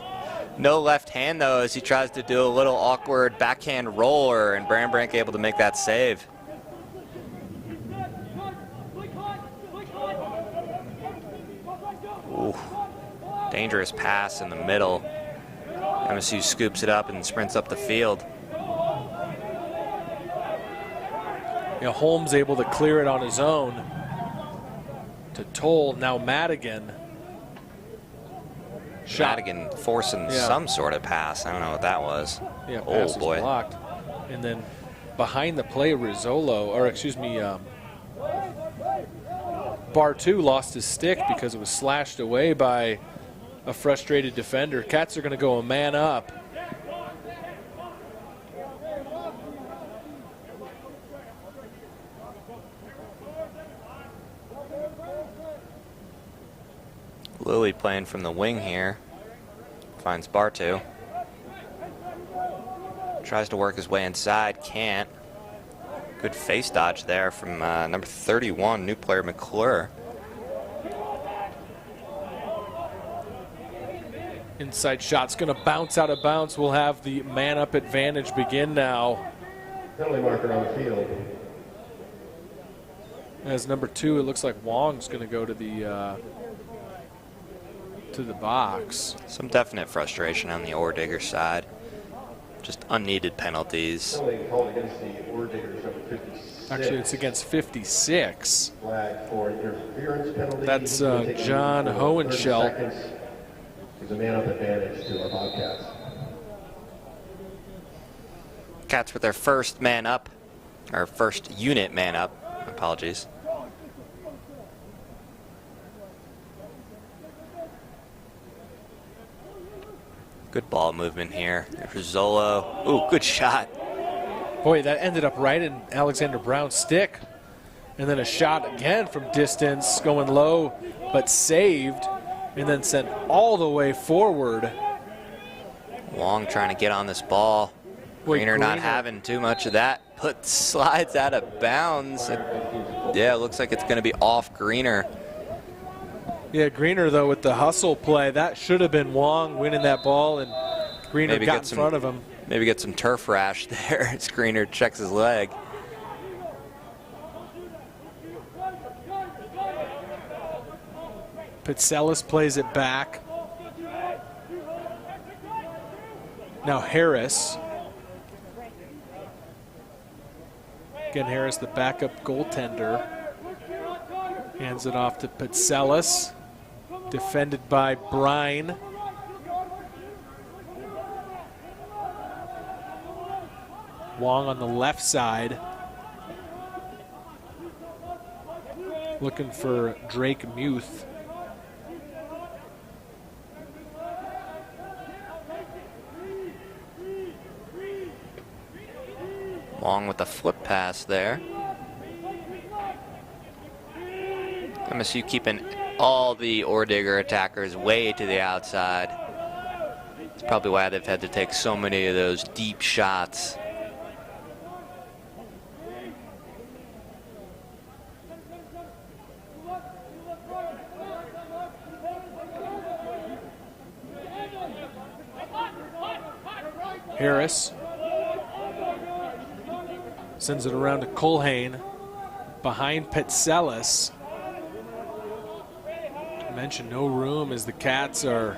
No left hand, though, as he tries to do a little awkward backhand roller, and Brambrink able to make that save. Ooh. Dangerous pass in the middle. MSU scoops it up and sprints up the field. You know, Holmes able to clear it on his own to Toll. Now Madigan. Madigan forcing some sort of pass. I don't know what that was. Yeah, pass was blocked. And then behind the play, Bartu lost his stick because it was slashed away by a frustrated defender. Cats are going to go a man up. Lilly playing from the wing here. Finds Bartu. Tries to work his way inside, can't. Good face dodge there from number 31, new player McClure. Inside shot's going to bounce out of bounds. We'll have the man-up advantage begin now. Penalty marker on the field. As number 2, it looks like Wong's going to go to the box. Some definite frustration on the Ordigger side. Just unneeded penalties. Penalty called against the Ordiggers, number 56. Actually, it's against 56. Flag for interference penalty. That's John Hohenschel. Gives a man-up advantage to our Bobcats. Cats with their first man up, or first unit man up. Apologies. Good ball movement here. Rizzolo. Ooh, good shot. Boy, that ended up right in Alexander Brown's stick. And then a shot again from distance, going low, but saved, and then sent all the way forward. Wong trying to get on this ball. Boy, Greener not having too much of that. Slides out of bounds. Yeah, it looks like it's going to be off Greener. Yeah, Greener, though, with the hustle play, that should have been Wong winning that ball, and Greener got in front of him. Maybe get some turf rash there as Greener checks his leg. Pitselis plays it back. Now Harris. Again, Harris, the backup goaltender. Hands it off to Pitselis. Defended by Brine. Wong on the left side. Looking for Drake Muth. Wong with the flip pass there. MSU keeping all the Ordigger attackers way to the outside. It's probably why they've had to take so many of those deep shots. Harris sends it around to Culhane behind Pitselis. I mentioned no room as the Cats are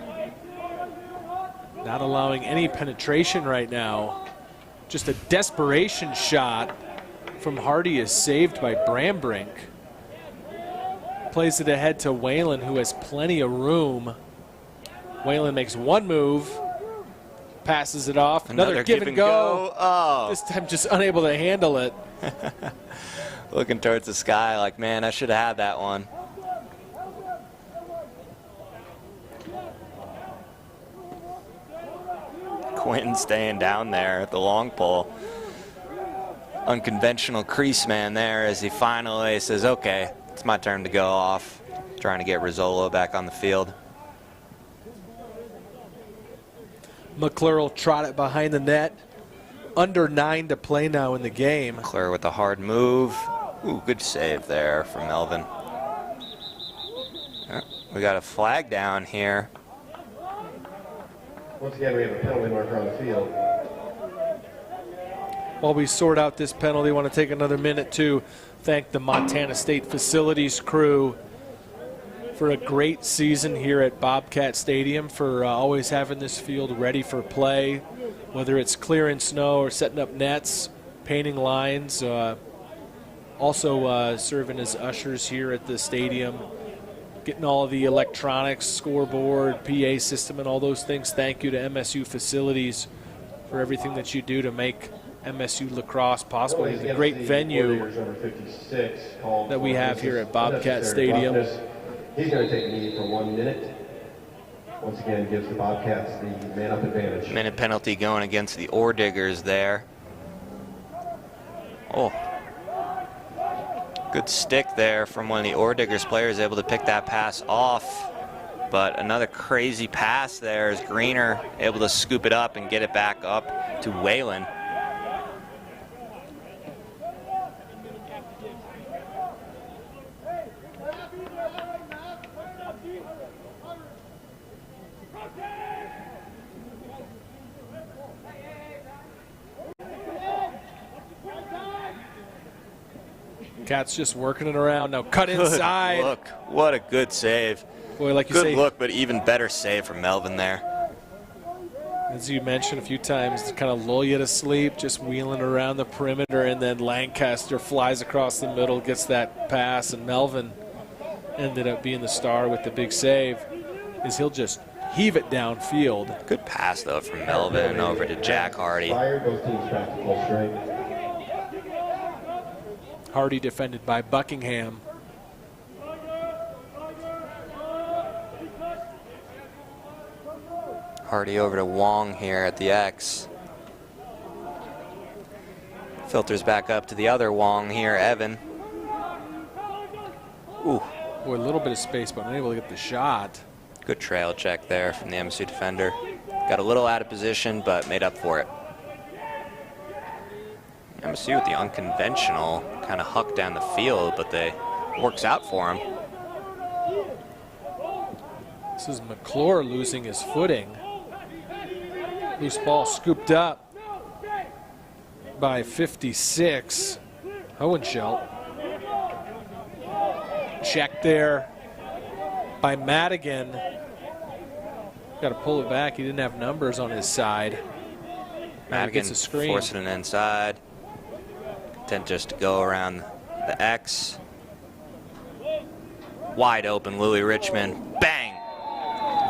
not allowing any penetration right now. Just a desperation shot from Hardy is saved by Brambrink. Plays it ahead to Whalen, who has plenty of room. Whalen makes one move, passes it off. Another give and go. Oh. This time just unable to handle it. Looking towards the sky like, man, I should have had that one. Quinn staying down there at the long pole. Unconventional crease man there as he finally says, okay, it's my turn to go off. Trying to get Rizzolo back on the field. McClure will trot it behind the net. Under 9 to play now in the game. McClure with a hard move. Ooh, good save there from Melvin. We got a flag down here. Once again, we have a penalty marker on the field. While we sort out this penalty, I want to take another minute to thank the Montana State Facilities crew for a great season here at Bobcat Stadium, for always having this field ready for play, whether it's clearing snow or setting up nets, painting lines, also serving as ushers here at the stadium. getting all the electronics, scoreboard, PA system, and all those things. Thank you to MSU Facilities for everything that you do to make MSU Lacrosse possible. It's a great venue that we have here at Bobcat Stadium. He's going to take a knee for 1 minute. Once again, gives the Bobcats the man-up advantage. Minute penalty going against the Ore Diggers there. Oh. Good stick there from one of the Ore Diggers players, able to pick that pass off. But another crazy pass there is Greener able to scoop it up and get it back up to Whalen. Cat's just working it around now. Cut inside. Good look. What a good save. Boy, like you good say, look, but even better save from Melvin there. As you mentioned a few times, to kind of lull you to sleep, just wheeling around the perimeter, and then Lancaster flies across the middle, gets that pass, and Melvin ended up being the star with the big save, as he'll just heave it downfield. Good pass, though, from Melvin over to Jack Hardy. Both teams back to full strength. Hardy defended by Buckingham. Hardy over to Wong here at the X. Filters back up to the other Wong here, Evan. Ooh. Boy, a little bit of space, but unable to get the shot. Good trail check there from the MSU defender. Got a little out of position, but made up for it. MSU with the unconventional kind of huck down the field, but they works out for him. This is McClure losing his footing. Loose ball scooped up by 56. Hohenschelt. Check there by Madigan. Got to pull it back. He didn't have numbers on his side. Madigan gets a screen. Forcing it inside. Content just to go around the X. Wide open, Louis Richmond. Bang!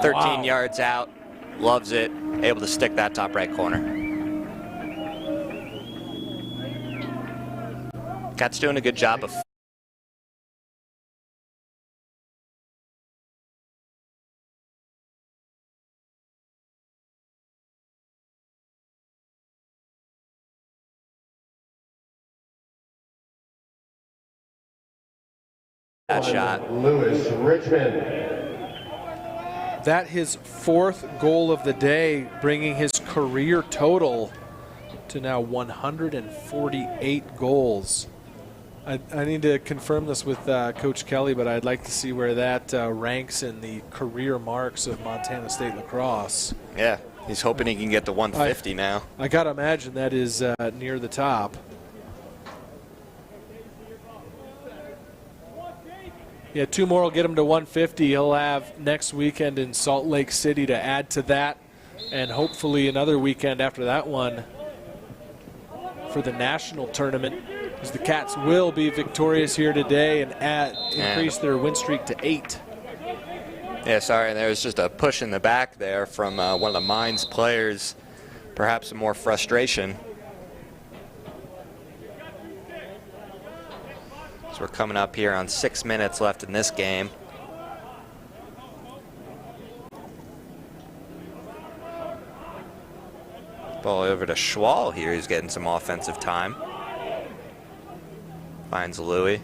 13 yards out. Loves it. Able to stick that top right corner. Cat's doing a good job of that shot. Louis Richmond. That his fourth goal of the day, bringing his career total to now 148 goals. I need to confirm this with Coach Kelly, but I'd like to see where that ranks in the career marks of Montana State lacrosse. Yeah, he's hoping he can get to 150 now. I got to imagine that is near the top. Yeah, 2 more will get him to 150. He'll have next weekend in Salt Lake City to add to that, and hopefully another weekend after that one for the national tournament, as the Cats will be victorious here today and increase their win streak to 8. Yeah, sorry, there was just a push in the back there from one of the Mines players. Perhaps some more frustration. So we're coming up here on 6 minutes left in this game. Ball over to Schwal here. He's getting some offensive time. Finds Louis.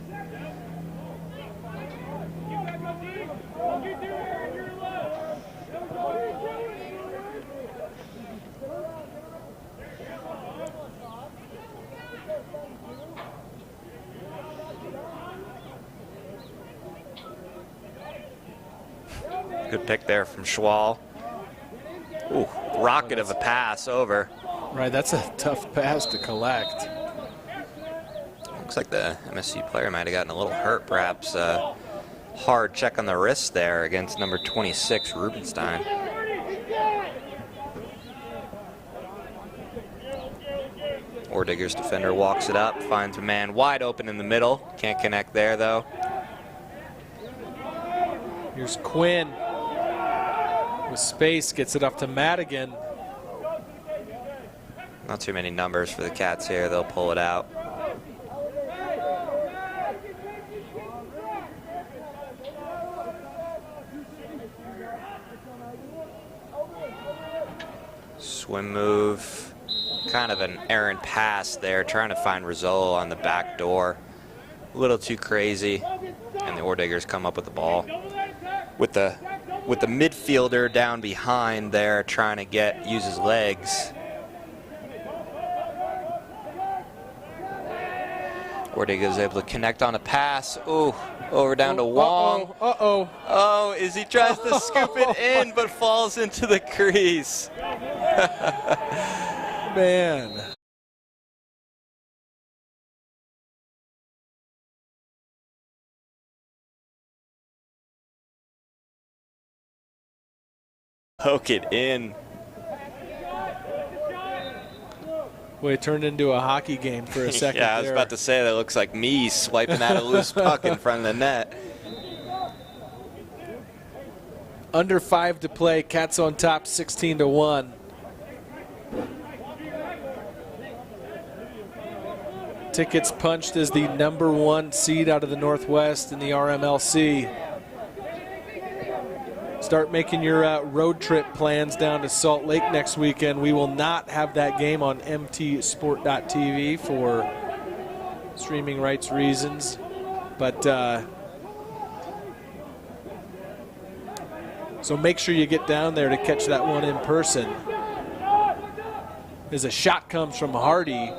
Good pick there from Schwal. Ooh, rocket of a pass over. Right, that's a tough pass to collect. Looks like the MSU player might have gotten a little hurt, perhaps. Hard check on the wrist there against number 26, Rubenstein. Ordigger's defender walks it up, finds a man wide open in the middle. Can't connect there, though. Here's Quinn with space, gets it up to Madigan. Not too many numbers for the Cats here. They'll pull it out. Swim move. Kind of an errant pass there, trying to find Rizzolo on the back door. A little too crazy. And the Orediggers come up with the ball. With the midfielder down behind there trying to use his legs. Orediggers able to connect on a pass. Ooh, over down to Wong. Oh, as he tries to scoop it in, but falls into the crease. Man. Poke it in. Boy, it turned into a hockey game for a second. Yeah, I was about to say that looks like me swiping at a loose puck in front of the net. Under 5 to play. Cats on top, 16-1. Tickets punched as the #1 seed out of the Northwest in the RMLC. Start making your road trip plans down to Salt Lake next weekend. We will not have that game on mtsport.tv for streaming rights reasons. But so make sure you get down there to catch that one in person. As a shot comes from Hardy.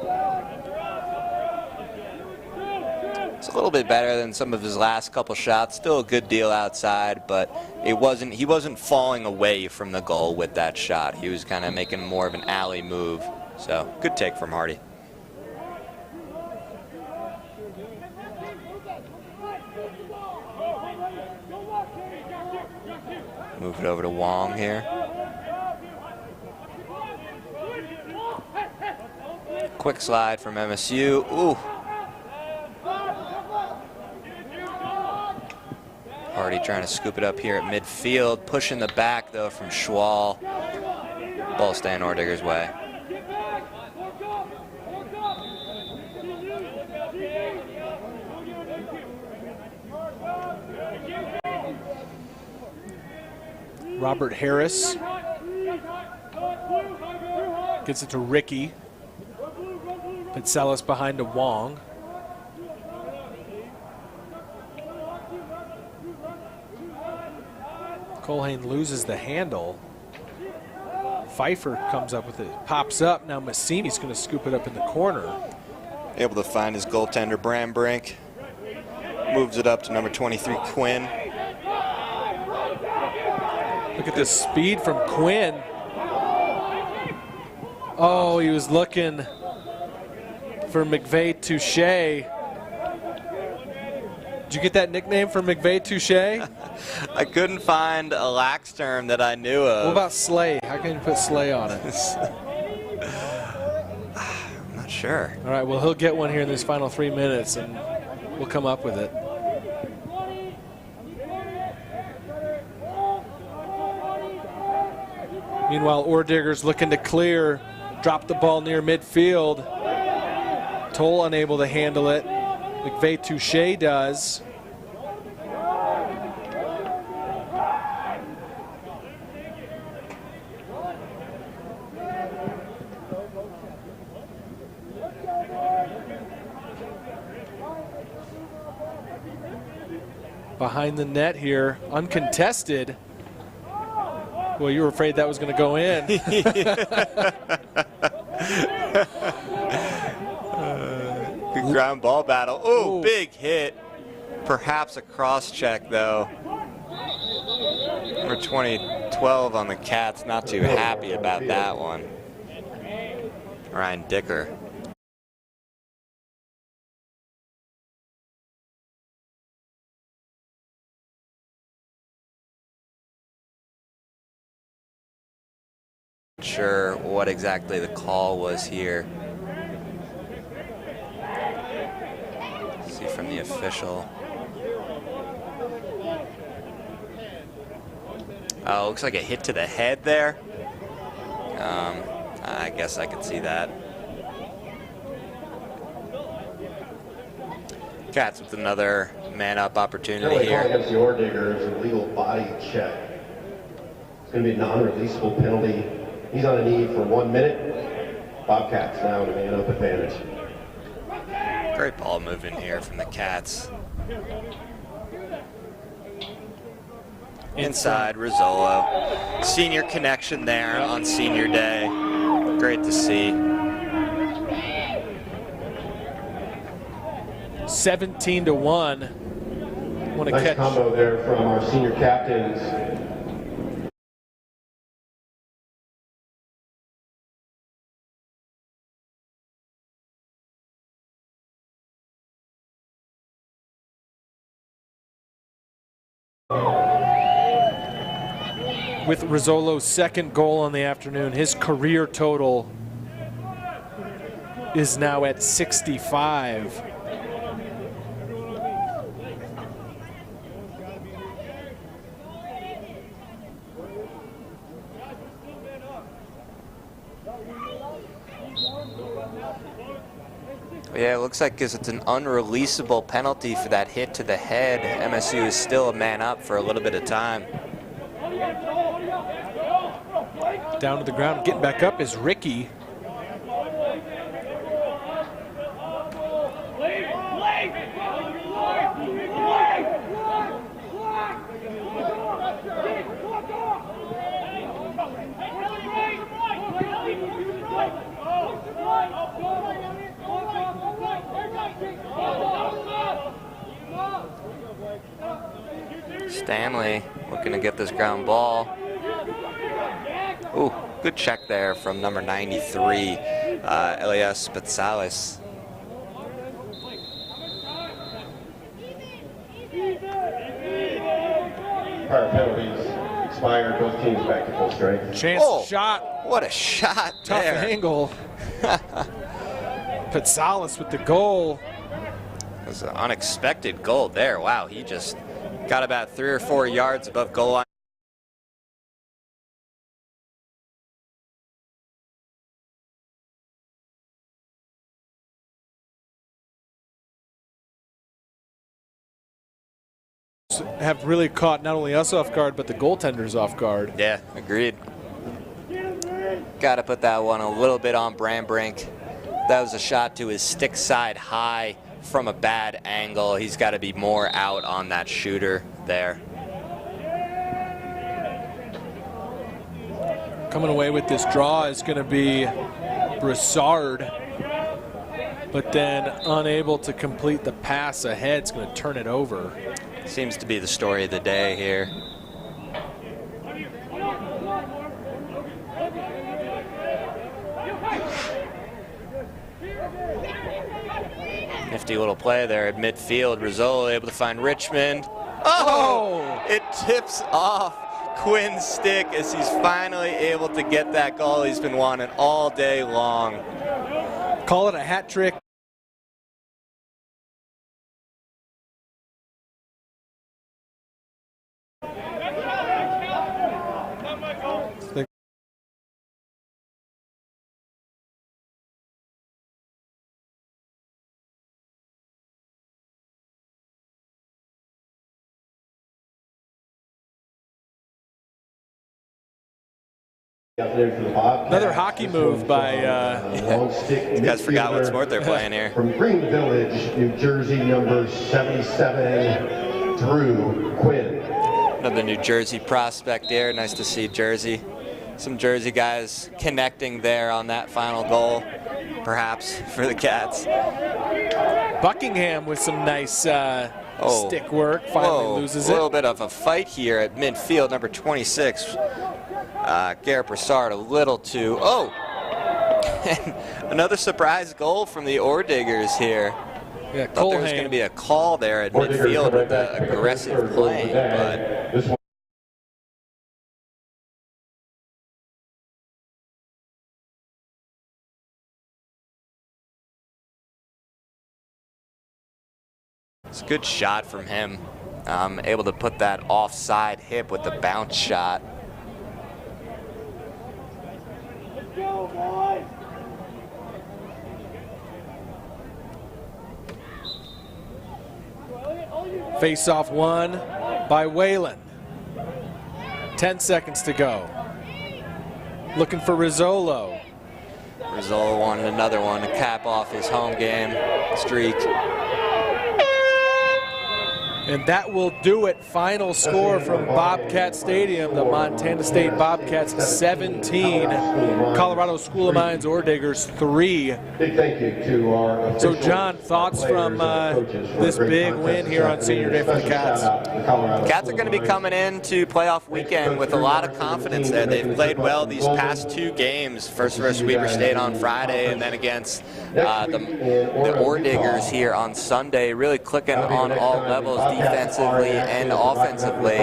It's a little bit better than some of his last couple shots. Still a good deal outside, but he wasn't falling away from the goal with that shot. He was kind of making more of an alley move. So good take from Hardy. Move it over to Wong here. Quick slide from MSU. Ooh. Hardy trying to scoop it up here at midfield. Pushing the back, though, from Schwal. Ball staying Orediggers' way. Robert Harris gets it to Ricky. Pitselis behind to Wong. Colhane loses the handle. Pfeiffer comes up with it, pops up. Now Massini's going to scoop it up in the corner. Able to find his goaltender, Brambrink. Moves it up to number 23, Quinn. Look at the speed from Quinn. Oh, he was looking for McVeigh Touche. Did you get that nickname for McVeigh Touche? I couldn't find a lax term that I knew of. What about Slay? How can you put Slay on it? I'm not sure. All right, well, he'll get one here in these final 3 minutes, and we'll come up with it. Meanwhile, Orediggers looking to clear, drop the ball near midfield. Toll unable to handle it. McVeigh Touche does. Behind the net here, uncontested. Well, you were afraid that was going to go in. Good ground ball battle. Oh, big hit. Perhaps a cross check, though. Number 2012 on the Cats, not too happy about that one. Ryan Dicker. Sure what exactly the call was here. See from the official. Looks like a hit to the head there. I guess I could see that. Cats with another man-up opportunity here. Against the Orediggers, a legal body check. It's going to be a non-releasable penalty. He's on a knee for 1 minute. Bobcats now in a man-up advantage. Great ball movement here from the Cats. Inside Rizzolo. Senior connection there on senior day. Great to see. 17-1. Want to Nice catch combo there from our senior captains. with Rizzolo's second goal on the afternoon. His career total is now at 65. Yeah, it looks like it's an unreleasable penalty for that hit to the head. MSU is still a man up for a little bit of time. Down to the ground, getting back up is Ricky. Stanley looking to get this ground ball. Ooh, good check there from number 93, Elias Spetsalis. Prior penalties expired, both teams back to full strength. Chance shot. What a shot. Tough there. angle. Spetsalis with the goal. It was an unexpected goal there. Wow, he just got about 3 or 4 yards above goal line. Have really caught not only us off guard, but the goaltenders off guard. Yeah, agreed. Got to put that one a little bit on Brandbrink. That was a shot to his stick side high from a bad angle. He's got to be more out on that shooter there. Coming away with this draw is going to be Broussard, but then unable to complete the pass ahead. It's going to turn it over. Seems to be the story of the day here. Nifty little play there at midfield. Rizzolo able to find Richmond. Oh! It tips off Quinn's stick as he's finally able to get that goal he's been wanting all day long. Call it a hat trick. Another hockey move by These guys forgot what sport they're playing here. From Green Village, New Jersey, number 77, Drew Quinn. Another New Jersey prospect there. Nice to see Jersey. Some Jersey guys connecting there on that final goal, perhaps, for the Cats. Buckingham with some nice stick work. Finally loses it. A little bit of a fight here at midfield, number 26. Garrett Broussard a little too. And another surprise goal from the Orediggers here. Yeah, Thought there was going to be a call there at midfield with the aggressive playing, but it's a good shot from him. Able to put that offside hip with the bounce shot. Face-off won by Whalen. 10 seconds to go. Looking for Rizzolo. Rizzolo wanted another one to cap off his home game streak. And that will do it. Final score from Bobcat Stadium. The Montana State Bobcats 17, Colorado School of Mines Orediggers 3. Big thank you to our So John, thoughts from this big win here on senior day for the Cats? Cats are going to be coming into playoff weekend with a lot of confidence there. They've played well these past 2 games. First versus Weber State on Friday, and then against the Orediggers here on Sunday. Really clicking on all levels, defensively and offensively.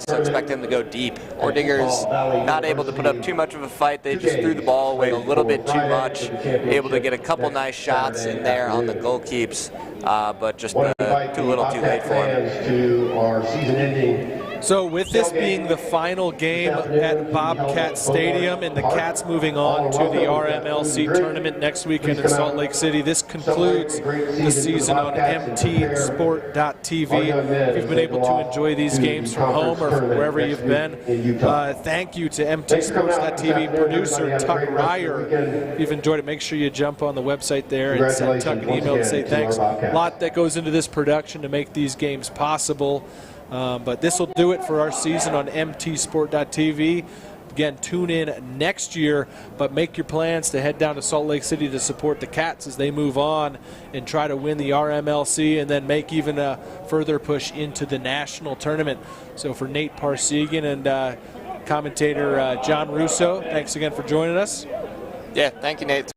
So expect them to go deep. Orediggers not able to put up too much of a fight. They just threw the ball away a little bit too much. Able to get a couple nice shots in there on the goal keeps, but just too little too late for them. So with this being the final game at Bobcat Stadium and the Cats moving on to the RMLC tournament next weekend in Salt Lake City, this concludes the season on mtsport.tv. If you've been able to enjoy these games from home or from wherever you've been, thank you to mtsports.tv producer Tuck Ryer. If you've enjoyed it, make sure you jump on the website there and send Tuck an email to say thanks. A lot that goes into this production to make these games possible. But this will do it for our season on mtsport.tv. Again, tune in next year, but make your plans to head down to Salt Lake City to support the Cats as they move on and try to win the RMLC and then make even a further push into the national tournament. So for Nate Parsegian and commentator John Russo, thanks again for joining us. Yeah, thank you, Nate.